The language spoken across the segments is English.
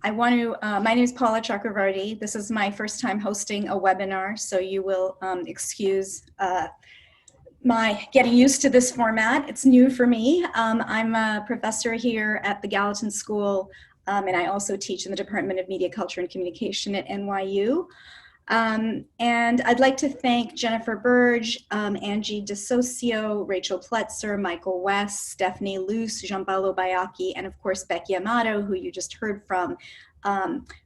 My name is Paula Chakravartty. This is my first time hosting a webinar, so you will excuse my getting used to this format. It's new for me. I'm a professor here at the Gallatin School, and I also teach in the Department of Media, Culture, and Communication at NYU. And I'd like to thank Jennifer Burge, Angie DeSocio, Rachel Pletzer, Michael West, Stephanie Luce, Gianpaolo Baiocchi, and of course Becky Amato, who you just heard from,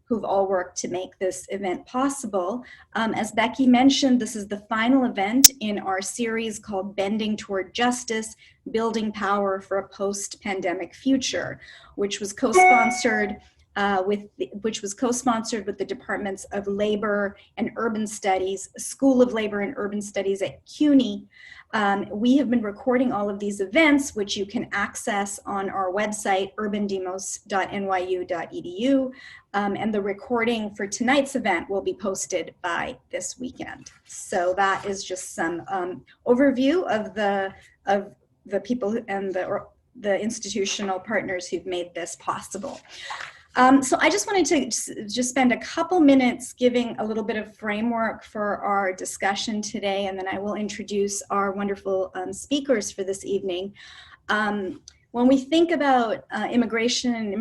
who've all worked to make this event possible. As Becky mentioned, this is the final event in our series called Bending Toward Justice, Building Power for a Post-Pandemic Future, which was co-sponsored with the Departments of Labor and Urban Studies, School of Labor and Urban Studies at CUNY. We have been recording all of these events, which you can access on our website, urbandemos.nyu.edu, and the recording for tonight's event will be posted by this weekend. So that is just some overview of the people and the institutional partners who've made this possible. So I just wanted to just spend a couple minutes giving a little bit of framework for our discussion today, and then I will introduce our wonderful speakers for this evening. When we think about immigration and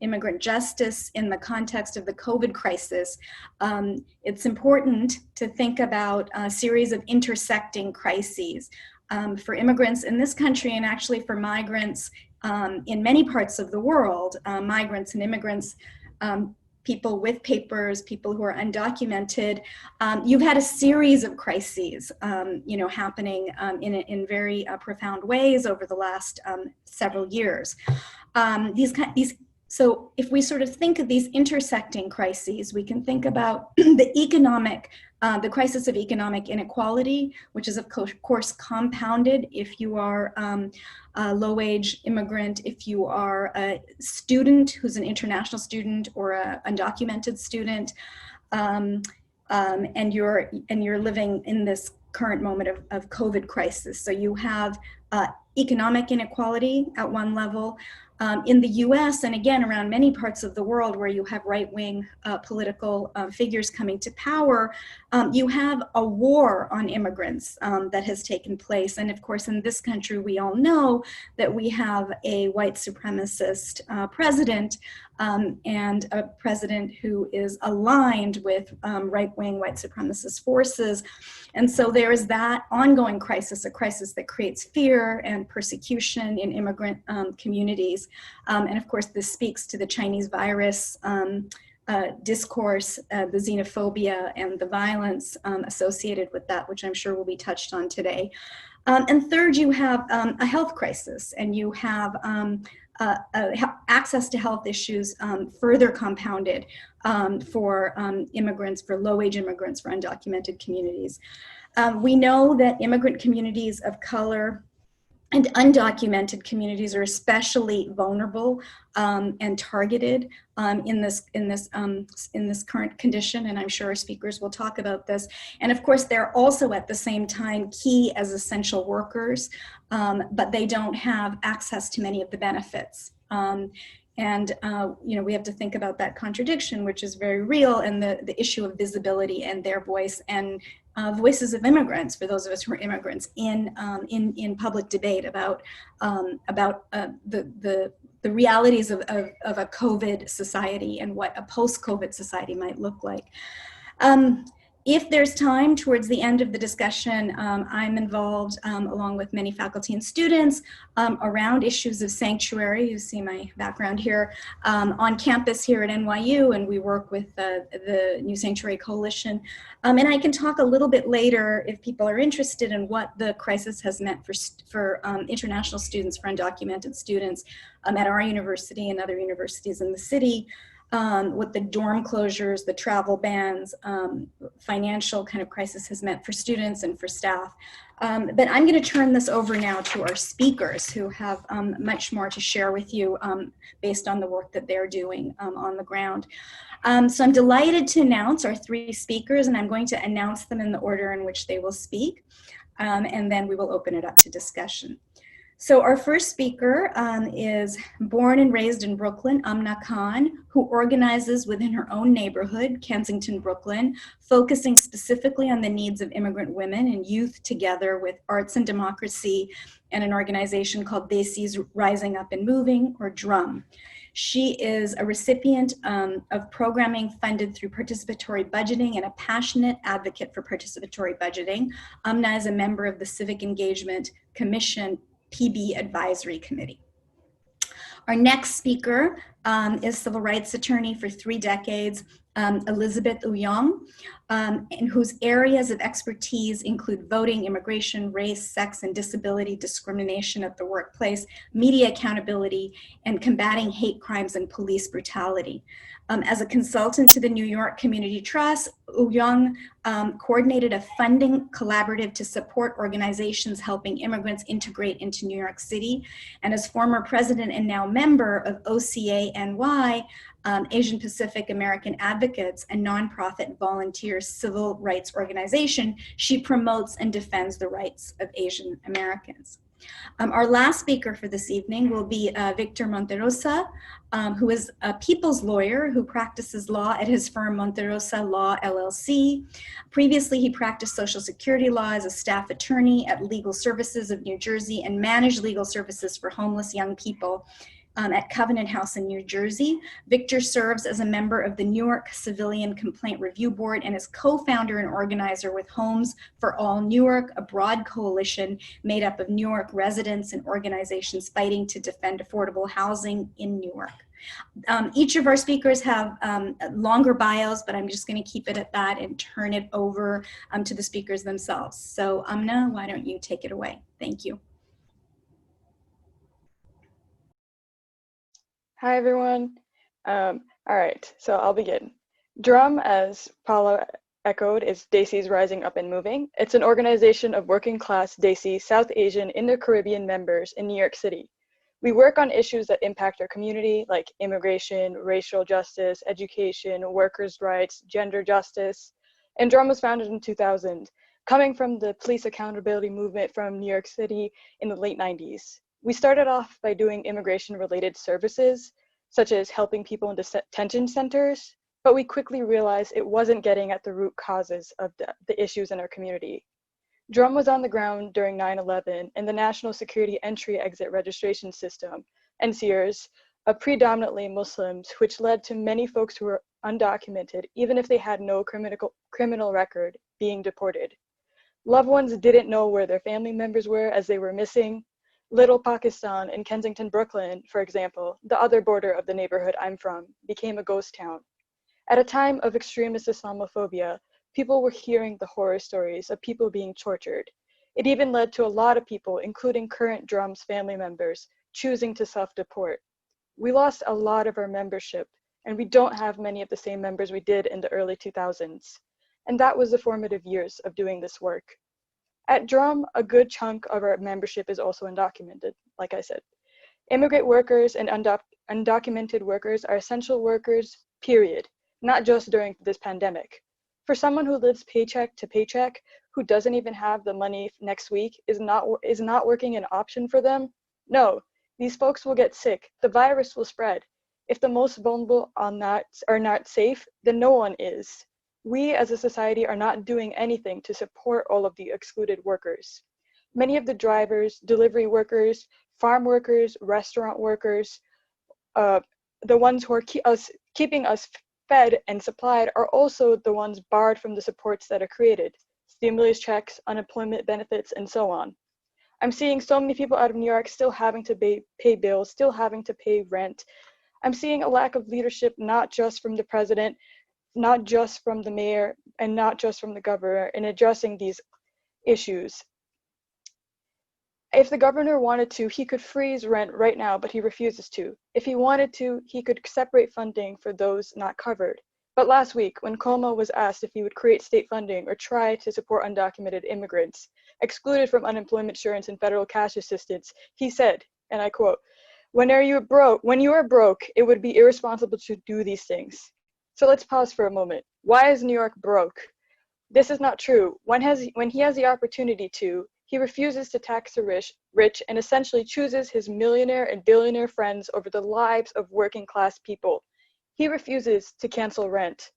immigrant justice in the context of the COVID crisis, it's important to think about a series of intersecting crises. For immigrants in this country, and actually for migrants in many parts of the world, migrants and immigrants, people with papers, people who are undocumented, you've had a series of crises, happening in very profound ways over the last several years. So if we sort of think of these intersecting crises, we can think about the crisis of economic inequality, which is of course compounded if you are a low-wage immigrant, if you are a student who's an international student or an undocumented student, and you're living in this current moment of COVID crisis. So you have economic inequality at one level. In the US, and again, around many parts of the world where you have right-wing political figures coming to power, you have a war on immigrants that has taken place. And of course, in this country, we all know that we have a white supremacist president, and a president who is aligned with right-wing white supremacist forces. And so there is that ongoing crisis, a crisis that creates fear and persecution in immigrant communities. And of course, this speaks to the Chinese virus discourse, the xenophobia and the violence associated with that, which I'm sure will be touched on today. And third, you have a health crisis, and you have access to health issues further compounded for immigrants, for low-wage immigrants, for undocumented communities. We know that immigrant communities of color and undocumented communities are especially vulnerable and targeted in this current condition, and I'm sure our speakers will talk about this. And of course, they're also at the same time key as essential workers, but they don't have access to many of the benefits. We have to think about that contradiction, which is very real, and the issue of visibility and their voice and voices of immigrants, for those of us who are immigrants, in public debate about the realities of a COVID society and what a post-COVID society might look like. If there's time towards the end of the discussion, I'm involved along with many faculty and students around issues of sanctuary. You see my background here on campus here at NYU, and we work with the New Sanctuary Coalition. And I can talk a little bit later if people are interested in what the crisis has meant for international students, for undocumented students at our university and other universities in the city. What the dorm closures, the travel bans, financial kind of crisis has meant for students and for staff. But I'm going to turn this over now to our speakers, who have much more to share with you based on the work that they're doing on the ground. So I'm delighted to announce our three speakers, and I'm going to announce them in the order in which they will speak, and then we will open it up to discussion. So our first speaker is born and raised in Brooklyn, Aamnah Khan, who organizes within her own neighborhood, Kensington, Brooklyn, focusing specifically on the needs of immigrant women and youth together with Arts and Democracy and an organization called Desis Rising Up and Moving, or DRUM. She is a recipient of programming funded through participatory budgeting and a passionate advocate for participatory budgeting. Aamnah is a member of the Civic Engagement Commission PB Advisory Committee. Our next speaker is civil rights attorney for 3 decades, Elizabeth OuYang, in whose areas of expertise include voting, immigration, race, sex, and disability discrimination at the workplace, media accountability, and combating hate crimes and police brutality. As a consultant to the New York Community Trust, OuYang coordinated a funding collaborative to support organizations helping immigrants integrate into New York City. And as former president and now member of OCA-NY, Asian Pacific American Advocates, a nonprofit volunteer civil rights organization, she promotes and defends the rights of Asian Americans. Our last speaker for this evening will be Victor Monterossa, who is a people's lawyer who practices law at his firm Monterossa Law LLC. Previously, he practiced Social Security law as a staff attorney at Legal Services of New Jersey and managed legal services for homeless young people at Covenant House in New Jersey. Victor serves as a member of the Newark Civilian Complaint Review Board and is co-founder and organizer with Homes for All Newark, a broad coalition made up of Newark residents and organizations fighting to defend affordable housing in Newark. Each of our speakers have longer bios, but I'm just going to keep it at that and turn it over to the speakers themselves. So Aamnah, why don't you take it away? Thank you. Hi, everyone. All right, so I'll begin. DRUM, as Paula echoed, is Desis Rising Up and Moving. It's an organization of working-class Desi, South Asian, Indo-Caribbean members in New York City. We work on issues that impact our community, like immigration, racial justice, education, workers' rights, gender justice. And DRUM was founded in 2000, coming from the police accountability movement from New York City in the late 90s. We started off by doing immigration-related services, such as helping people in detention centers, but we quickly realized it wasn't getting at the root causes of the issues in our community. DRUM was on the ground during 9/11, and the National Security Entry-Exit Registration System, NSERS, of predominantly Muslims, which led to many folks who were undocumented, even if they had no criminal record, being deported. Loved ones didn't know where their family members were as they were missing. Little Pakistan in Kensington, Brooklyn, for example, the other border of the neighborhood I'm from, became a ghost town. At a time of extremist Islamophobia, people were hearing the horror stories of people being tortured. It even led to a lot of people, including current DRUM's family members, choosing to self-deport. We lost a lot of our membership, and we don't have many of the same members we did in the early 2000s. And that was the formative years of doing this work. At DRUM, a good chunk of our membership is also undocumented, like I said. Immigrant workers and undocumented workers are essential workers, period, not just during this pandemic. For someone who lives paycheck to paycheck, who doesn't even have the money next week, is not working an option for them? No, these folks will get sick. The virus will spread. If the most vulnerable are not safe, then no one is. We as a society are not doing anything to support all of the excluded workers. Many of the drivers, delivery workers, farm workers, restaurant workers, the ones who are keeping us fed and supplied are also the ones barred from the supports that are created, stimulus checks, unemployment benefits, and so on. I'm seeing so many people out of New York still having to pay bills, still having to pay rent. I'm seeing a lack of leadership, not just from the president, not just from the mayor, and not just from the governor in addressing these issues. If the governor wanted to, he could freeze rent right now, but he refuses to. If he wanted to, he could separate funding for those not covered. But last week, when Cuomo was asked if he would create state funding or try to support undocumented immigrants excluded from unemployment insurance and federal cash assistance, he said, and I quote, when you are broke, it would be irresponsible to do these things. So let's pause for a moment. Why is New York broke? This is not true. When he has the opportunity to, He refuses to tax the rich and essentially chooses his millionaire and billionaire friends over the lives of working class people. He refuses to cancel rent.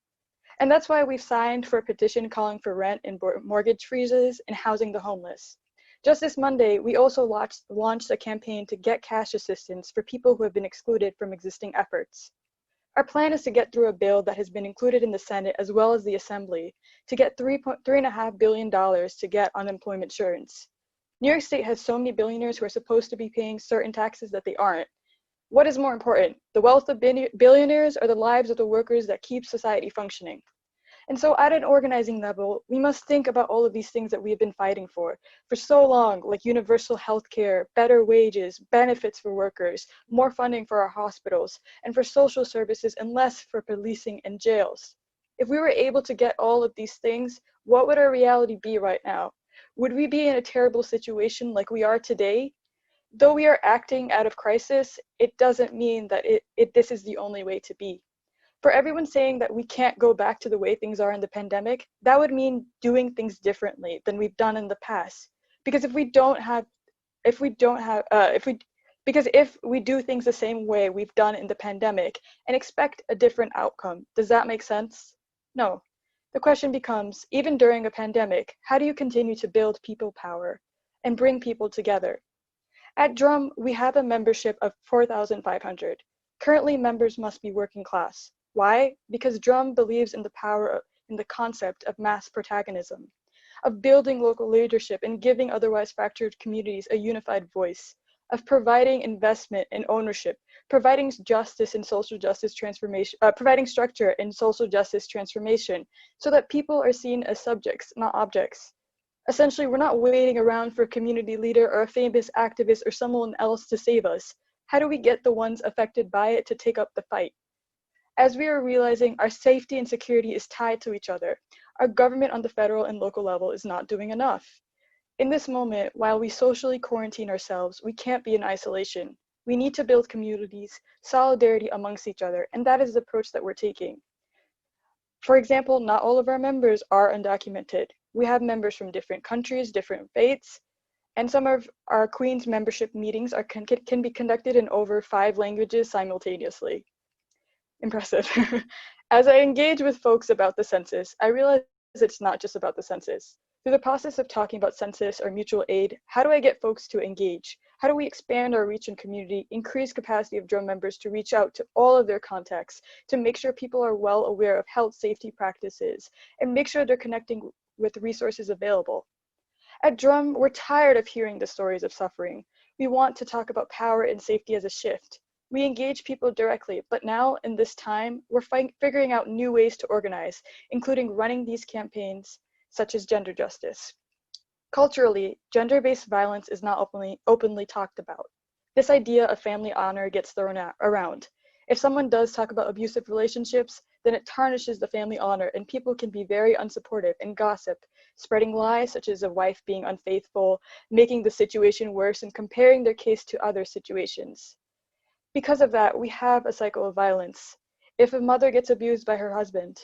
And that's why we've signed for a petition calling for rent and mortgage freezes and housing the homeless. Just this Monday, we also launched a campaign to get cash assistance for people who have been excluded from existing efforts. Our plan is to get through a bill that has been included in the Senate as well as the Assembly to get $3.5 billion to get unemployment insurance. New York State has so many billionaires who are supposed to be paying certain taxes that they aren't. What is more important, the wealth of billionaires or the lives of the workers that keep society functioning? And so at an organizing level, we must think about all of these things that we have been fighting for so long, like universal health care, better wages, benefits for workers, more funding for our hospitals, and for social services, and less for policing and jails. If we were able to get all of these things, what would our reality be right now? Would we be in a terrible situation like we are today? Though we are acting out of crisis, it doesn't mean that this is the only way to be. For everyone saying that we can't go back to the way things are in the pandemic, that would mean doing things differently than we've done in the past. Because if we do things the same way we've done in the pandemic and expect a different outcome, does that make sense? No. The question becomes, even during a pandemic, how do you continue to build people power and bring people together? At Drum, we have a membership of 4,500. Currently, members must be working class. Why? Because Drum believes in the concept of mass protagonism, of building local leadership and giving otherwise fractured communities a unified voice, of providing investment and ownership, providing justice and social justice transformation, providing structure and social justice transformation, so that people are seen as subjects, not objects. Essentially, we're not waiting around for a community leader or a famous activist or someone else to save us. How do we get the ones affected by it to take up the fight? As we are realizing, our safety and security is tied to each other. Our government on the federal and local level is not doing enough. In this moment, while we socially quarantine ourselves, we can't be in isolation. We need to build communities, solidarity amongst each other, and that is the approach that we're taking. For example, not all of our members are undocumented. We have members from different countries, different faiths, and some of our Queen's membership meetings can be conducted in over 5 languages simultaneously. Impressive. As I engage with folks about the census, I realize it's not just about the census. Through the process of talking about census or mutual aid, how do I get folks to engage? How do we expand our reach and community, increase capacity of Drum members to reach out to all of their contacts, to make sure people are well aware of health safety practices, and make sure they're connecting with resources available? At Drum, we're tired of hearing the stories of suffering. We want to talk about power and safety as a shift. We engage people directly, but now, in this time, we're figuring out new ways to organize, including running these campaigns, such as gender justice. Culturally, gender-based violence is not openly talked about. This idea of family honor gets thrown around. If someone does talk about abusive relationships, then it tarnishes the family honor, and people can be very unsupportive and gossip, spreading lies such as a wife being unfaithful, making the situation worse, and comparing their case to other situations. Because of that, we have a cycle of violence. If a mother gets abused by her husband,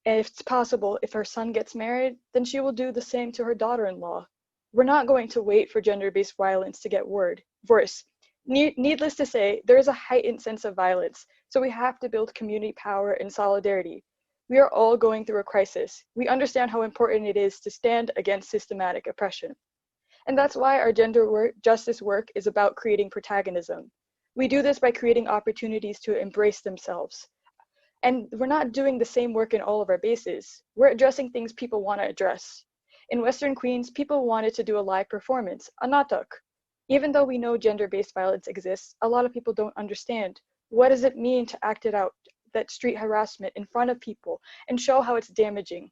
and if it's possible, if her son gets married, then she will do the same to her daughter-in-law. We're not going to wait for gender-based violence to get worse. Needless to say, there is a heightened sense of violence, so we have to build community power and solidarity. We are all going through a crisis. We understand how important it is to stand against systematic oppression. And that's why our justice work is about creating protagonism. We do this by creating opportunities to embrace themselves. And we're not doing the same work in all of our bases. We're addressing things people want to address. In Western Queens, people wanted to do a live performance, a natak. Even though we know gender-based violence exists, a lot of people don't understand. What does it mean to act it out, that street harassment in front of people, and show how it's damaging?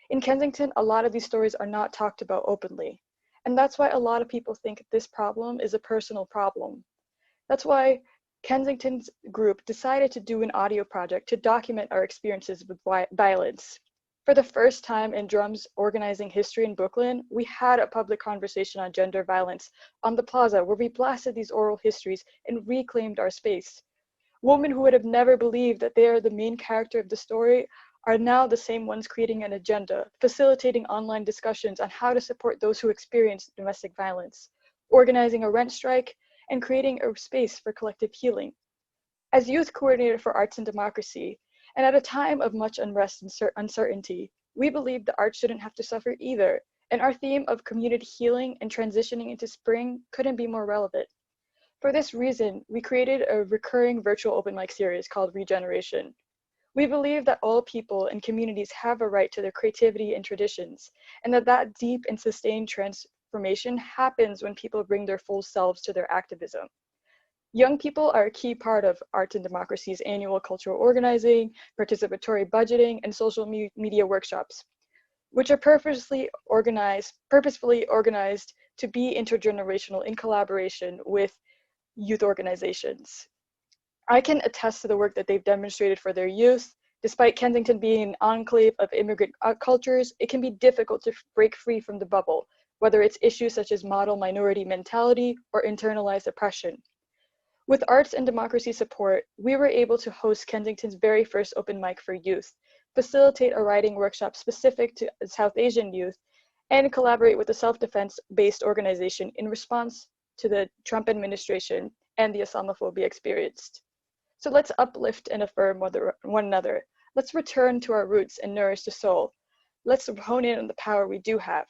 In Kensington, a lot of these stories are not talked about openly. And that's why a lot of people think this problem is a personal problem. That's why Kensington's group decided to do an audio project to document our experiences with violence. For the first time in Drum's organizing history in Brooklyn, we had a public conversation on gender violence on the plaza where we blasted these oral histories and reclaimed our space. Women who would have never believed that they are the main character of the story are now the same ones creating an agenda, facilitating online discussions on how to support those who experience domestic violence, organizing a rent strike, and creating a space for collective healing. As youth coordinator for Arts and Democracy, and at a time of much unrest and uncertainty, we believe the arts shouldn't have to suffer either, and our theme of community healing and transitioning into spring couldn't be more relevant. For this reason, we created a recurring virtual open mic series called Regeneration. We believe that all people and communities have a right to their creativity and traditions, and that deep and sustained transformation happens when people bring their full selves to their activism. Young people are a key part of Arts and Democracy's annual cultural organizing, participatory budgeting, and social media workshops, which are purposefully organized to be intergenerational in collaboration with youth organizations. I can attest to the work that they've demonstrated for their youth. Despite Kensington being an enclave of immigrant cultures, it can be difficult to break free from the bubble, whether it's issues such as model minority mentality or internalized oppression. With Arts and Democracy support, we were able to host Kensington's very first open mic for youth, facilitate a writing workshop specific to South Asian youth, and collaborate with a self-defense-based organization in response to the Trump administration and the Islamophobia experienced. So let's uplift and affirm one another. Let's return to our roots and nourish the soul. Let's hone in on the power we do have.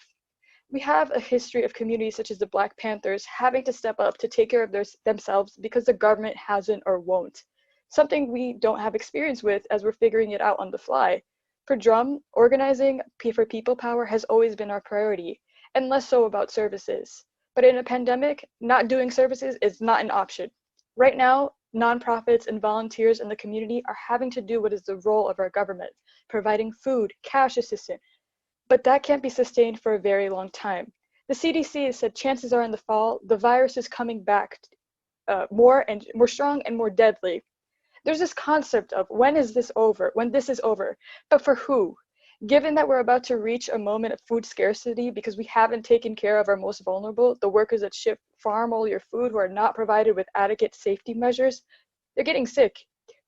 We have a history of communities such as the Black Panthers having to step up to take care of themselves because the government hasn't or won't. Something we don't have experience with as we're figuring it out on the fly. For Drum, organizing for people power has always been our priority, and less so about services. But in a pandemic, not doing services is not an option. Right now, nonprofits and volunteers in the community are having to do what is the role of our government, providing food, cash assistance, but that can't be sustained for a very long time. The CDC has said chances are in the fall, the virus is coming back more strong and more deadly. There's this concept of when is this over, when this is over, but for who? Given that we're about to reach a moment of food scarcity because we haven't taken care of our most vulnerable, the workers that farm all your food who are not provided with adequate safety measures, they're getting sick.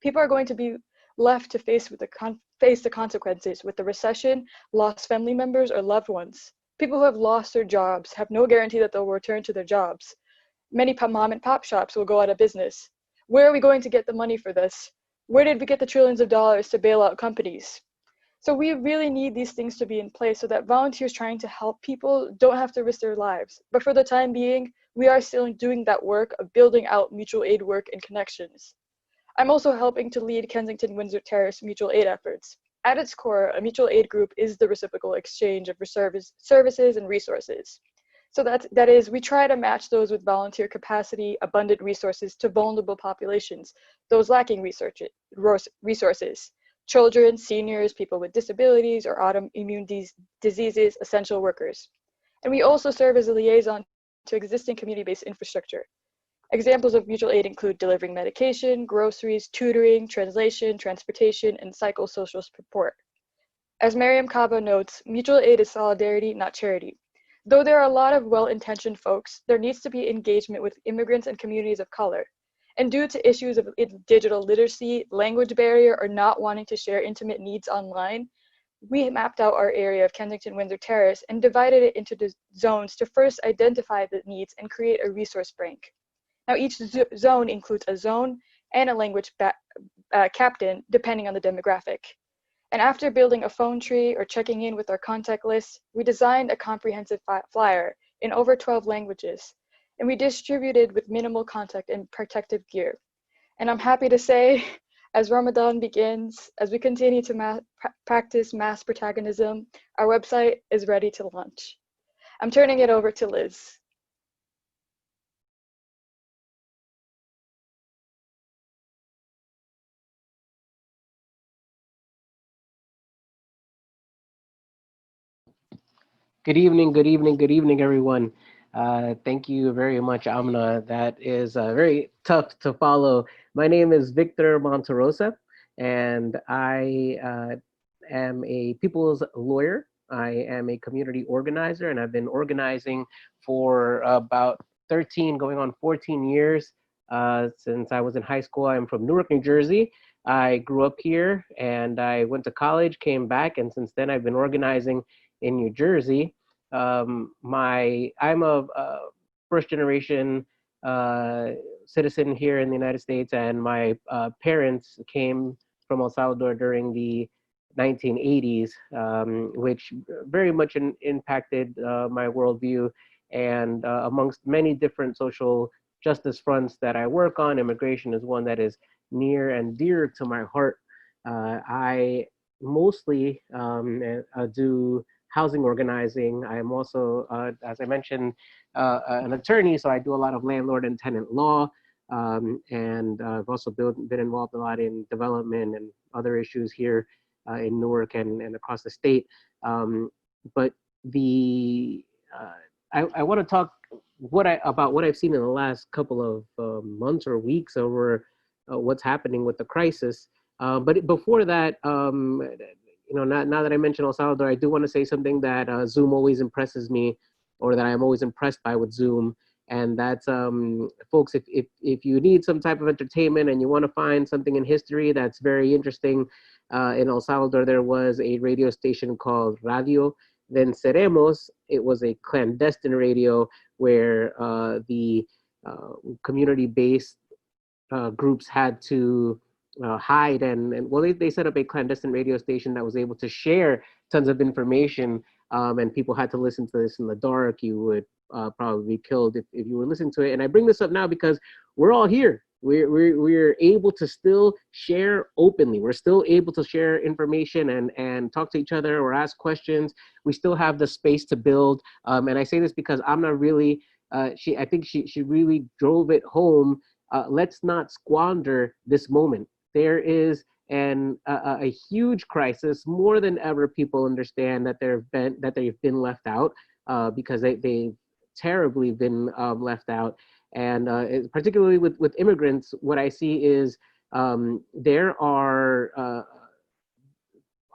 People are going to be left to face the consequences with the recession, lost family members or loved ones. People who have lost their jobs have no guarantee that they'll return to their jobs. Many mom and pop shops will go out of business. Where are we going to get the money for this? Where did we get the trillions of dollars to bail out companies? So we really need these things to be in place so that volunteers trying to help people don't have to risk their lives. But for the time being, we are still doing that work of building out mutual aid work and connections. I'm also helping to lead Kensington Windsor Terrace mutual aid efforts. At its core, a mutual aid group is the reciprocal exchange of services and resources. So that is, we try to match those with volunteer capacity, abundant resources to vulnerable populations, those lacking resources, children, seniors, people with disabilities or autoimmune diseases, essential workers. And we also serve as a liaison to existing community-based infrastructure. Examples of mutual aid include delivering medication, groceries, tutoring, translation, transportation, and psychosocial support. As Mariam Kaba notes, mutual aid is solidarity, not charity. Though there are a lot of well-intentioned folks, there needs to be engagement with immigrants and communities of color. And due to issues of digital literacy, language barrier, or not wanting to share intimate needs online, we mapped out our area of Kensington Windsor Terrace and divided it into the zones to first identify the needs and create a resource bank. Now, each zone includes a zone and a language captain, depending on the demographic. And after building a phone tree or checking in with our contact list, we designed a comprehensive flyer in over 12 languages, and we distributed with minimal contact and protective gear. And I'm happy to say, as Ramadan begins, as we continue to practice mass protagonism, our website is ready to launch. I'm turning it over to Liz. Good evening, good evening, good evening, everyone. Thank you very much, Aamnah. That is very tough to follow. My name is Victor Monterossa, and I am a people's lawyer. I am a community organizer, and I've been organizing for about 13, going on 14 years since I was in high school. I'm from Newark, New Jersey. I grew up here and I went to college, came back, and since then I've been organizing in New Jersey. I'm a first generation uh, citizen here in the United States, and my parents came from El Salvador during the 1980s, which very much impacted my worldview. And amongst many different social justice fronts that I work on, immigration is one that is near and dear to my heart. I mostly do housing organizing. I am also, as I mentioned, an attorney, so I do a lot of landlord and tenant law. And I've also been involved a lot in development and other issues here in Newark and across the state. But the I want to talk about what I've seen in the last couple of months or weeks over what's happening with the crisis. But before that, now that I mentioned El Salvador, I do want to say something that Zoom always impresses me, or that I'm always impressed by with Zoom. And that's, folks, if you need some type of entertainment and you want to find something in history that's very interesting, in El Salvador, there was a radio station called Radio Venceremos. It was a clandestine radio where the community-based groups had to hide and well, they set up a clandestine radio station that was able to share tons of information, and people had to listen to this in the dark. You would probably be killed if you were listening to it. And I bring this up now because we're all here. We're able to still share openly. We're still able to share information and talk to each other or ask questions. We still have the space to build. And I say this because Aamnah really, I think she really drove it home. Let's not squander this moment. There is a huge crisis. More than ever, people understand that they've been left out because they've terribly been left out. And particularly with immigrants, what I see is there are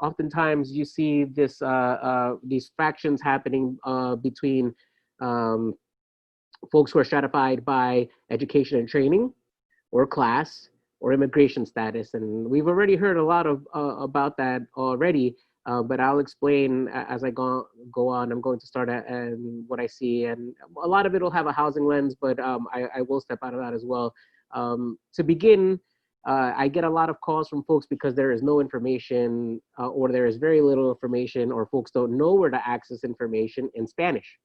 oftentimes you see these factions happening between folks who are stratified by education and training, or class, or immigration status. And we've already heard a lot of about that already, but I'll explain as I go on. I'm going to start at what I see, and a lot of it will have a housing lens, but I will step out of that as well. To begin, I get a lot of calls from folks because there is no information, or there is very little information, or folks don't know where to access information in Spanish.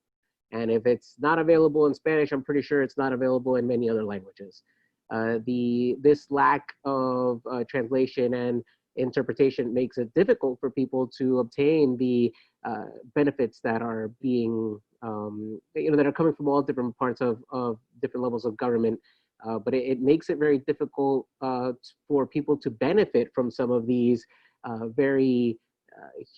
And if it's not available in Spanish, I'm pretty sure it's not available in many other languages. This lack of translation and interpretation makes it difficult for people to obtain the benefits that are being, that are coming from all different parts of different levels of government. But it makes it very difficult for people to benefit from some of these very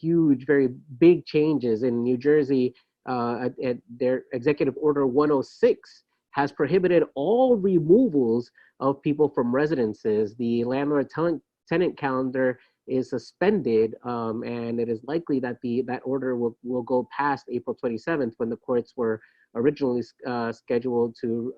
huge, very big changes in New Jersey. At their Executive Order 106 has prohibited all removals of people from residences. The landlord-tenant calendar is suspended, and it is likely that that order will go past April 27th, when the courts were originally scheduled to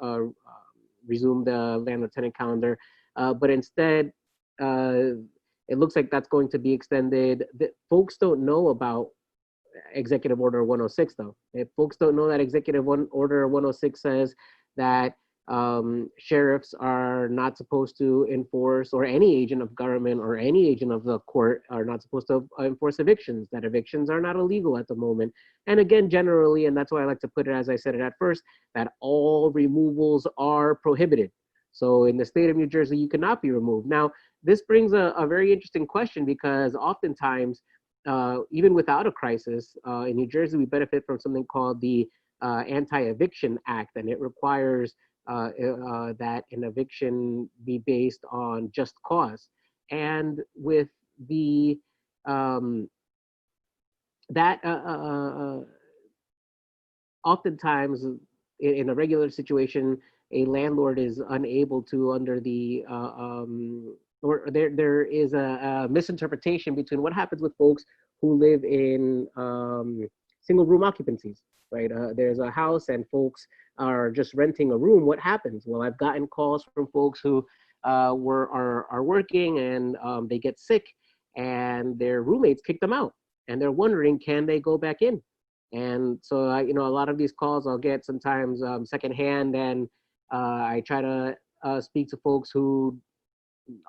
resume the landlord-tenant calendar. But instead, it looks like that's going to be extended. Folks don't know about Executive Order 106, though. If folks don't know that Executive Order 106 says that sheriffs are not supposed to enforce, or any agent of government or any agent of the court are not supposed to enforce evictions, that evictions are not illegal at the moment. And again, generally, and that's why I like to put it as I said it at first, that all removals are prohibited. So in the state of New Jersey, you cannot be removed. Now, this brings a very interesting question, because oftentimes, even without a crisis, in New Jersey, we benefit from something called the Anti-Eviction Act, and it requires that an eviction be based on just cause. And with the oftentimes in a regular situation, a landlord is unable to, under the or there is a misinterpretation between what happens with folks who live in single room occupancies, right? There's a house and folks are just renting a room. What happens? Well, I've gotten calls from folks who are working, and they get sick, and their roommates kick them out, and they're wondering, can they go back in? And so, you know, a lot of these calls I'll get sometimes secondhand, and I try to speak to folks who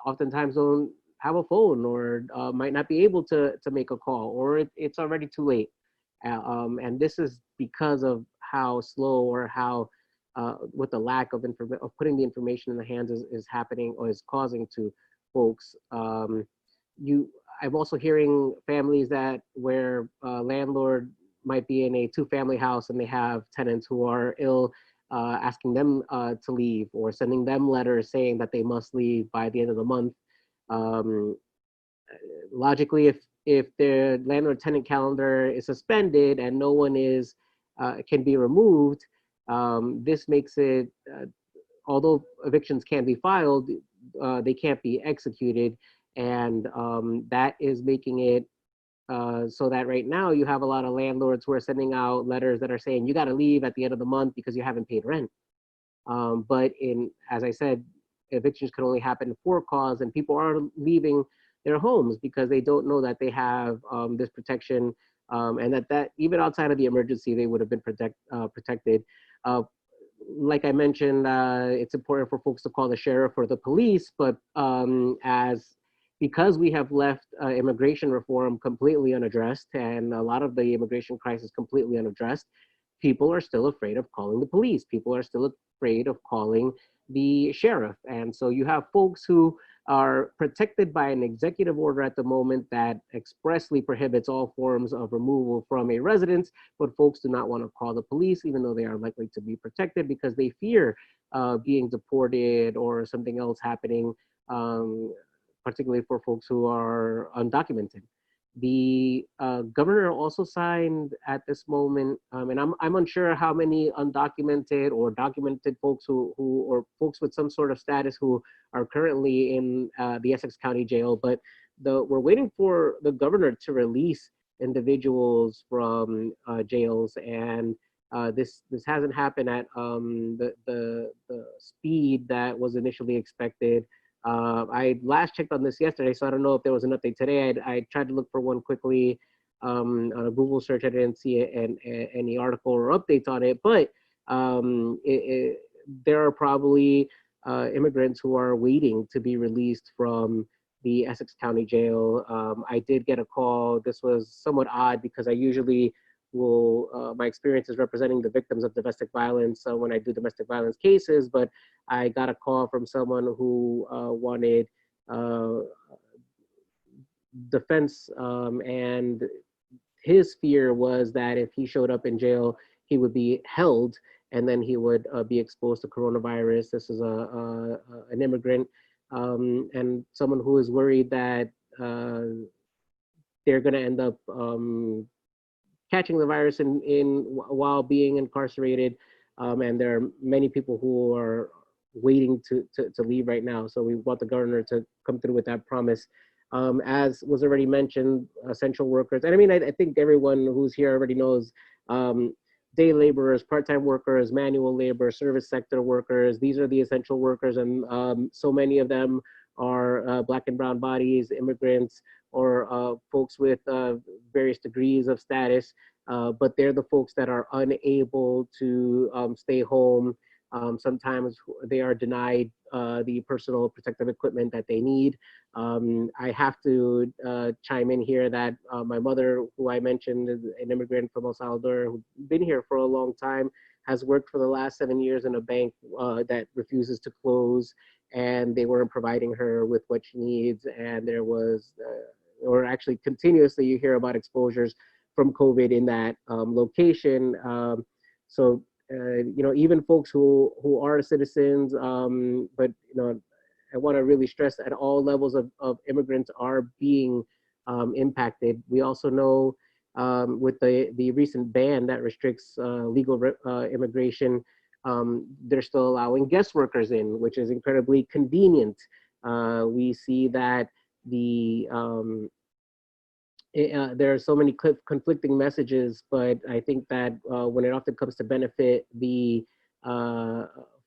oftentimes don't have a phone, or might not be able to make a call, or it's already too late. And this is because of how slow, or how with the lack of of putting the information in the hands is happening, or is causing to folks. I'm also hearing families that where landlord might be in a two-family house, and they have tenants who are ill, asking them to leave, or sending them letters saying that they must leave by the end of the month. Um, Logically, if their landlord tenant calendar is suspended and no one is can be removed, this makes it, although evictions can be filed, they can't be executed, and that is making it so that right now you have a lot of landlords who are sending out letters that are saying you got to leave at the end of the month because you haven't paid rent. But as I said, evictions can only happen for cause, and people are leaving their homes because they don't know that they have this protection, and that even outside of the emergency, they would have been protected. Uh, like I mentioned, it's important for folks to call the sheriff or the police, but because we have left immigration reform completely unaddressed, and a lot of the immigration crisis completely unaddressed, people are still afraid of calling the police. People are still afraid of calling the sheriff. And so you have folks who are protected by an executive order at the moment that expressly prohibits all forms of removal from a residence, but folks do not want to call the police, even though they are likely to be protected, because they fear being deported or something else happening, particularly for folks who are undocumented. The governor also signed at this moment, and I'm unsure how many undocumented or documented folks or folks with some sort of status who are currently in the Essex County Jail, but we're waiting for the governor to release individuals from jails, and this hasn't happened at the speed that was initially expected. I last checked on this yesterday, so I don't know if there was an update today. I tried to look for one quickly on a Google search. I didn't see any article or updates on it, but there are probably immigrants who are waiting to be released from the Essex County Jail. I did get a call. This was somewhat odd because I usually my experience is representing the victims of domestic violence when I do domestic violence cases, but I got a call from someone who wanted defense, and his fear was that if he showed up in jail, he would be held, and then he would be exposed to coronavirus. This is an immigrant, and someone who is worried that they're going to end up catching the virus while being incarcerated, and there are many people who are waiting to leave right now. So we want the governor to come through with that promise. As was already mentioned, essential workers, and I mean, I think everyone who's here already knows, day laborers, part-time workers, manual labor, service sector workers, these are the essential workers, and so many of them are Black and brown bodies, immigrants, or folks with various degrees of status, but they're the folks that are unable to stay home. Sometimes they are denied the personal protective equipment that they need. I have to chime in here that my mother, who I mentioned is an immigrant from El Salvador, who's been here for a long time, has worked for the last 7 years in a bank that refuses to close, and they weren't providing her with what she needs. And there was, or actually continuously, you hear about exposures from COVID in that location. So you know, even folks who are citizens, but you know, I want to really stress that all levels of immigrants are being impacted. We also know with the recent ban that restricts legal immigration, they're still allowing guest workers in, which is incredibly convenient. We see that there are so many conflicting messages, but I think that when it often comes to benefit the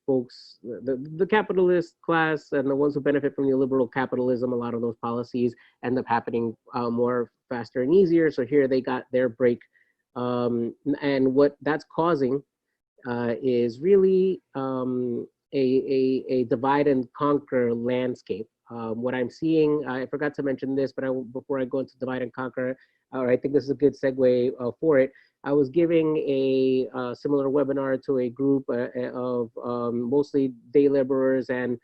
folks, the capitalist class and the ones who benefit from neoliberal capitalism, a lot of those policies end up happening more faster and easier. So here they got their break. And what that's causing is really a divide and conquer landscape. What I'm seeing, I forgot to mention this, but before I go into divide and conquer, or I think this is a good segue for it. I was giving a similar webinar to a group of mostly day laborers and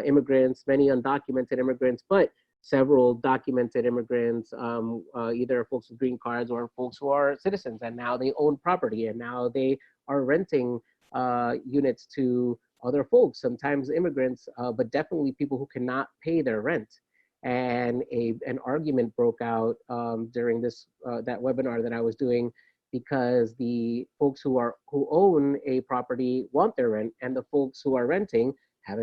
immigrants, many undocumented immigrants, but several documented immigrants, either folks with green cards or folks who are citizens, and now they own property, and now they are renting units to other folks, sometimes immigrants, but definitely people who cannot pay their rent. And an argument broke out during that webinar that I was doing, because the folks who own a property want their rent, and the folks who are renting have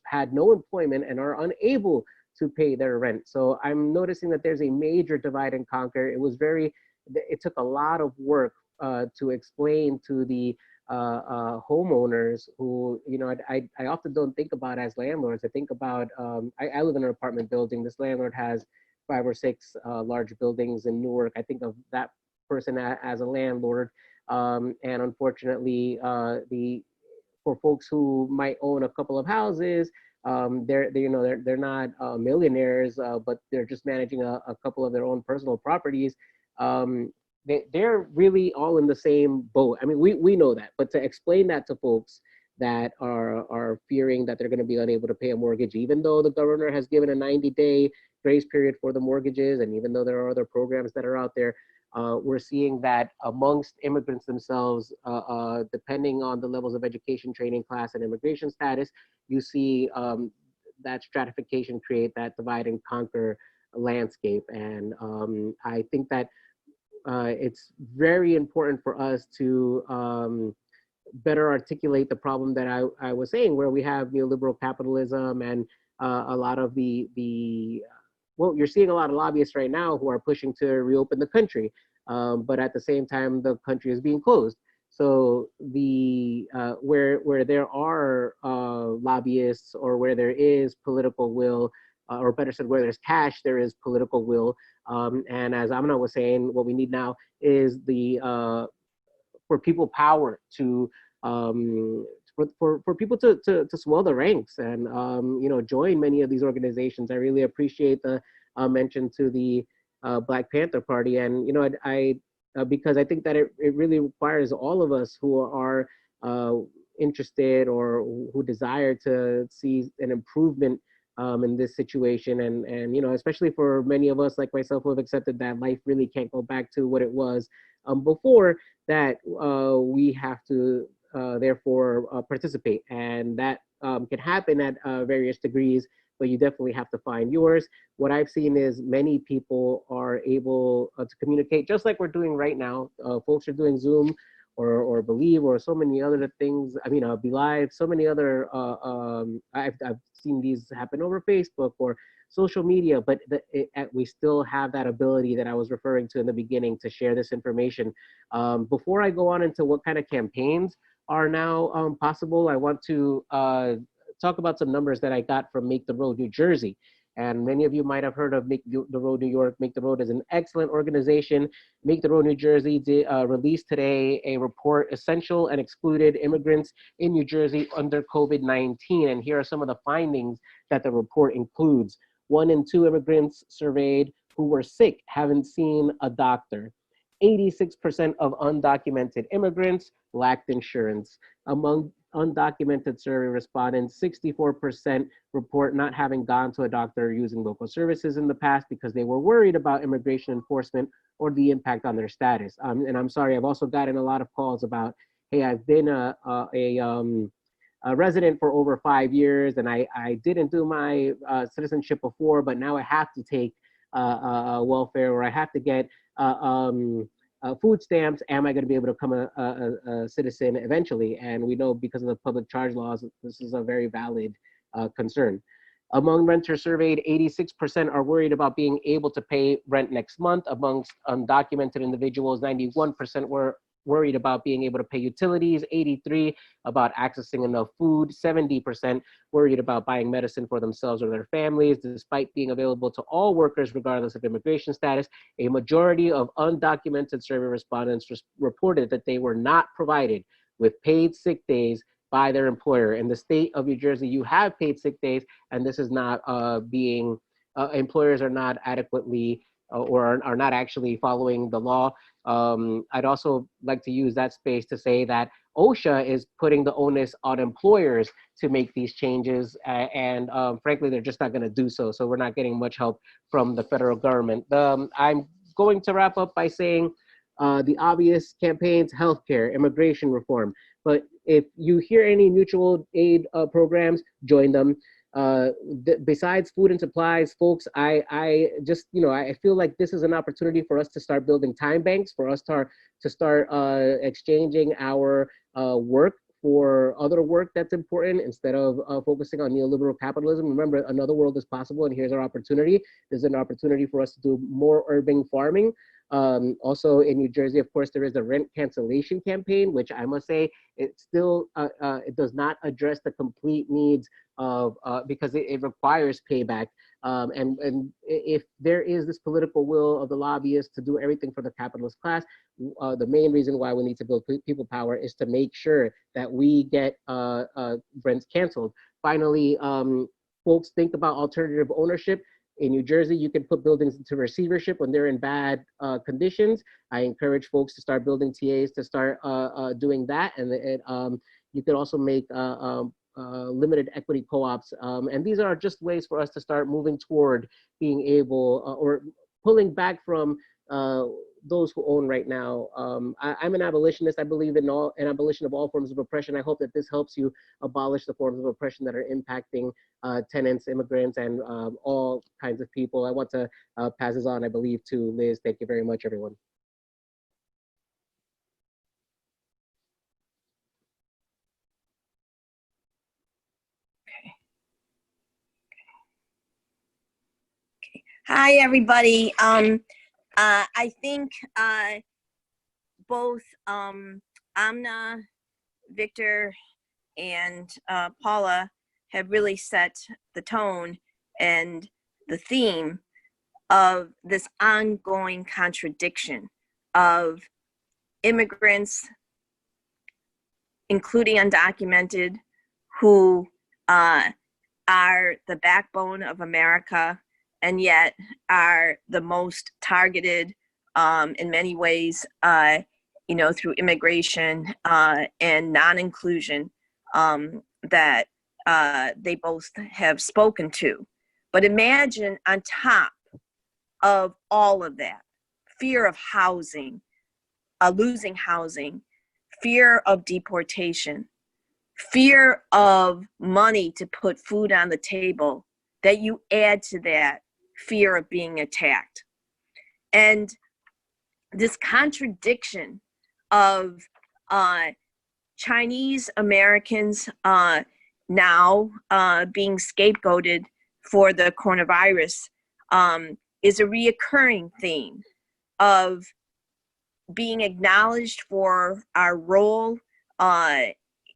had no employment and are unable to pay their rent. So I'm noticing that there's a major divide and conquer. It took a lot of work to explain to the homeowners who, I often don't think about as landlords. I think about, I live in an apartment building. This landlord has 5 or 6 large buildings in Newark. I think of that person as a landlord. And unfortunately, for folks who might own a couple of houses, they're not millionaires, but they're just managing a couple of their own personal properties. They're really all in the same boat. I mean, we know that, but to explain that to folks that are fearing that they're going to be unable to pay a mortgage, even though the governor has given a 90-day grace period for the mortgages, and even though there are other programs that are out there, we're seeing that amongst immigrants themselves, depending on the levels of education, training, class, and immigration status, you see that stratification create that divide and conquer landscape. And I think that it's very important for us to better articulate the problem that I was saying, where we have neoliberal capitalism and a lot of well, you're seeing a lot of lobbyists right now who are pushing to reopen the country, but at the same time, the country is being closed. So where there are lobbyists, or where there is political will, or better said, where there's cash, there is political will. And as Aamnah was saying, what we need now is for people power to for people to swell the ranks and join many of these organizations. I really appreciate the mention to the Black Panther Party, and I because I think that it really requires all of us who are interested or who desire to see an improvement in this situation, and especially for many of us like myself who have accepted that life really can't go back to what it was before, that we have to therefore participate, and that can happen at various degrees, but you definitely have to find yours. What I've seen is many people are able to communicate just like we're doing right now. Folks are doing Zoom or Believe or so many other things. I mean, Be Live, so many other, I've seen these happen over Facebook or social media, but we still have that ability that I was referring to in the beginning to share this information. Before I go on into what kind of campaigns are now possible, I want to talk about some numbers that I got from Make the Road New Jersey. And many of you might have heard of Make the Road New York. Make the Road is an excellent organization. Make the Road New Jersey released today a report, Essential and Excluded Immigrants in New Jersey under COVID-19. And here are some of the findings that the report includes. 1 in 2 immigrants surveyed who were sick haven't seen a doctor. 86% of undocumented immigrants lacked insurance. Among undocumented survey respondents, 64% report not having gone to a doctor using local services in the past because they were worried about immigration enforcement or the impact on their status. And I'm sorry, I've also gotten a lot of calls about, hey, I've been a resident for over 5 years, and I didn't do my citizenship before, but now I have to take welfare, or I have to get food stamps. Am I going to be able to become a citizen eventually? And we know because of the public charge laws, this is a very valid concern. Among renters surveyed, 86% are worried about being able to pay rent next month. Amongst undocumented individuals, 91% were worried about being able to pay utilities, 83 about accessing enough food, 70% worried about buying medicine for themselves or their families, despite being available to all workers regardless of immigration status. A majority of undocumented survey respondents reported that they were not provided with paid sick days by their employer. In the state of New Jersey, you have paid sick days, and this is not being, employers are not adequately or are not actually following the law. I'd also like to use that space to say that OSHA is putting the onus on employers to make these changes, and frankly, they're just not going to do so. So we're not getting much help from the federal government. I'm going to wrap up by saying the obvious campaigns: healthcare, immigration reform. But if you hear any mutual aid programs, join them. Besides food and supplies, folks, I just, I feel like this is an opportunity for us to start building time banks, for us to start exchanging our work for other work that's important instead of focusing on neoliberal capitalism. Remember, another world is possible, and here's our opportunity. There's an opportunity for us to do more urban farming. Also in New Jersey, of course, there is a rent cancellation campaign, which I must say, it still it does not address the complete needs of, because it requires payback. And if there is this political will of the lobbyists to do everything for the capitalist class, the main reason why we need to build people power is to make sure that we get rents canceled. Finally, folks, think about alternative ownership. In New Jersey, you can put buildings into receivership when they're in bad conditions. I encourage folks to start building TAs to start doing that. And you could also make limited equity co-ops. And these are just ways for us to start moving toward being able or pulling back from those who own right now. I'm an abolitionist. I believe in an abolition of all forms of oppression. I hope that this helps you abolish the forms of oppression that are impacting tenants, immigrants, and all kinds of people. I want to pass this on, I believe, to Liz. Thank you very much, everyone. Hi, everybody. I think both Aamnah, Victor, and Paula have really set the tone and the theme of this ongoing contradiction of immigrants, including undocumented, who are the backbone of America, and yet are the most targeted in many ways, through immigration and non-inclusion that they both have spoken to. But imagine on top of all of that, fear of housing, losing housing, fear of deportation, fear of money to put food on the table, that you add to that fear of being attacked. And this contradiction of Chinese Americans now being scapegoated for the coronavirus is a reoccurring theme of being acknowledged for our role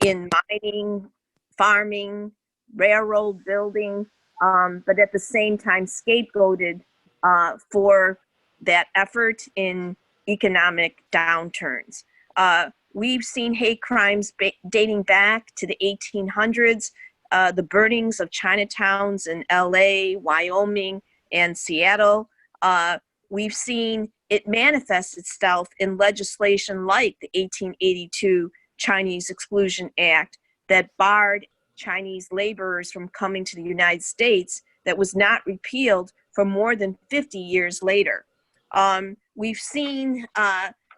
in mining, farming, railroad building, but at the same time scapegoated for that effort in economic downturns. We've seen hate crimes dating back to the 1800s, the burnings of Chinatowns in LA, Wyoming, and Seattle. We've seen it manifest itself in legislation like the 1882 Chinese Exclusion Act that barred Chinese laborers from coming to the United States, that was not repealed for more than 50 years later. We've seen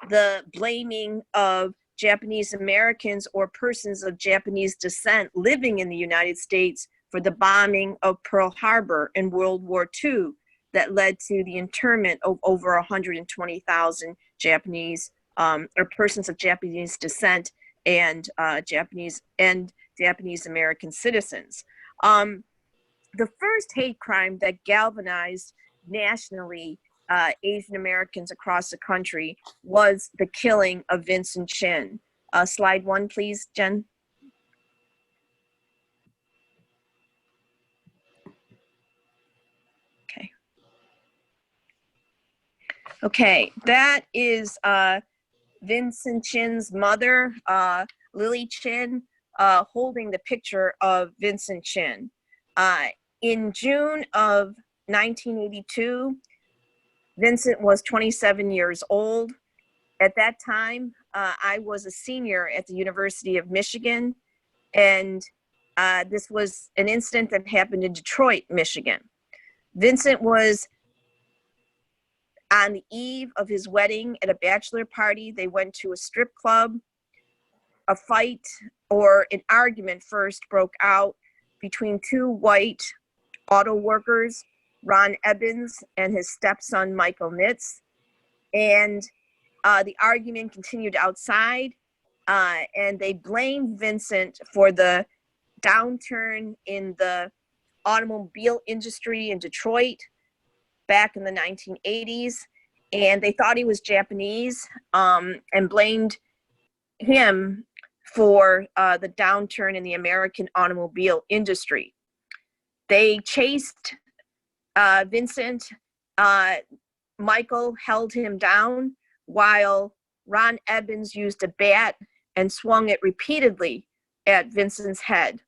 the blaming of Japanese Americans or persons of Japanese descent living in the United States for the bombing of Pearl Harbor in World War II that led to the internment of over 120,000 Japanese or persons of Japanese descent and Japanese American citizens. The first hate crime that galvanized nationally Asian Americans across the country was the killing of Vincent Chin. Slide 1, please, Jen. Okay. Okay, that is Vincent Chin's mother, Lily Chin, holding the picture of Vincent Chin. In June of 1982, Vincent was 27 years old. At that time, I was a senior at the University of Michigan, and this was an incident that happened in Detroit, Michigan. Vincent was on the eve of his wedding at a bachelor party. They went to a strip club. A fight or an argument first broke out between two white auto workers, Ron Ebbins and his stepson, Michael Nitz. And the argument continued outside, and they blamed Vincent for the downturn in the automobile industry in Detroit back in the 1980s. And they thought he was Japanese, and blamed him for the downturn in the American automobile industry. They chased Vincent. Michael held him down while Ron Ebbins used a bat and swung it repeatedly at Vincent's head.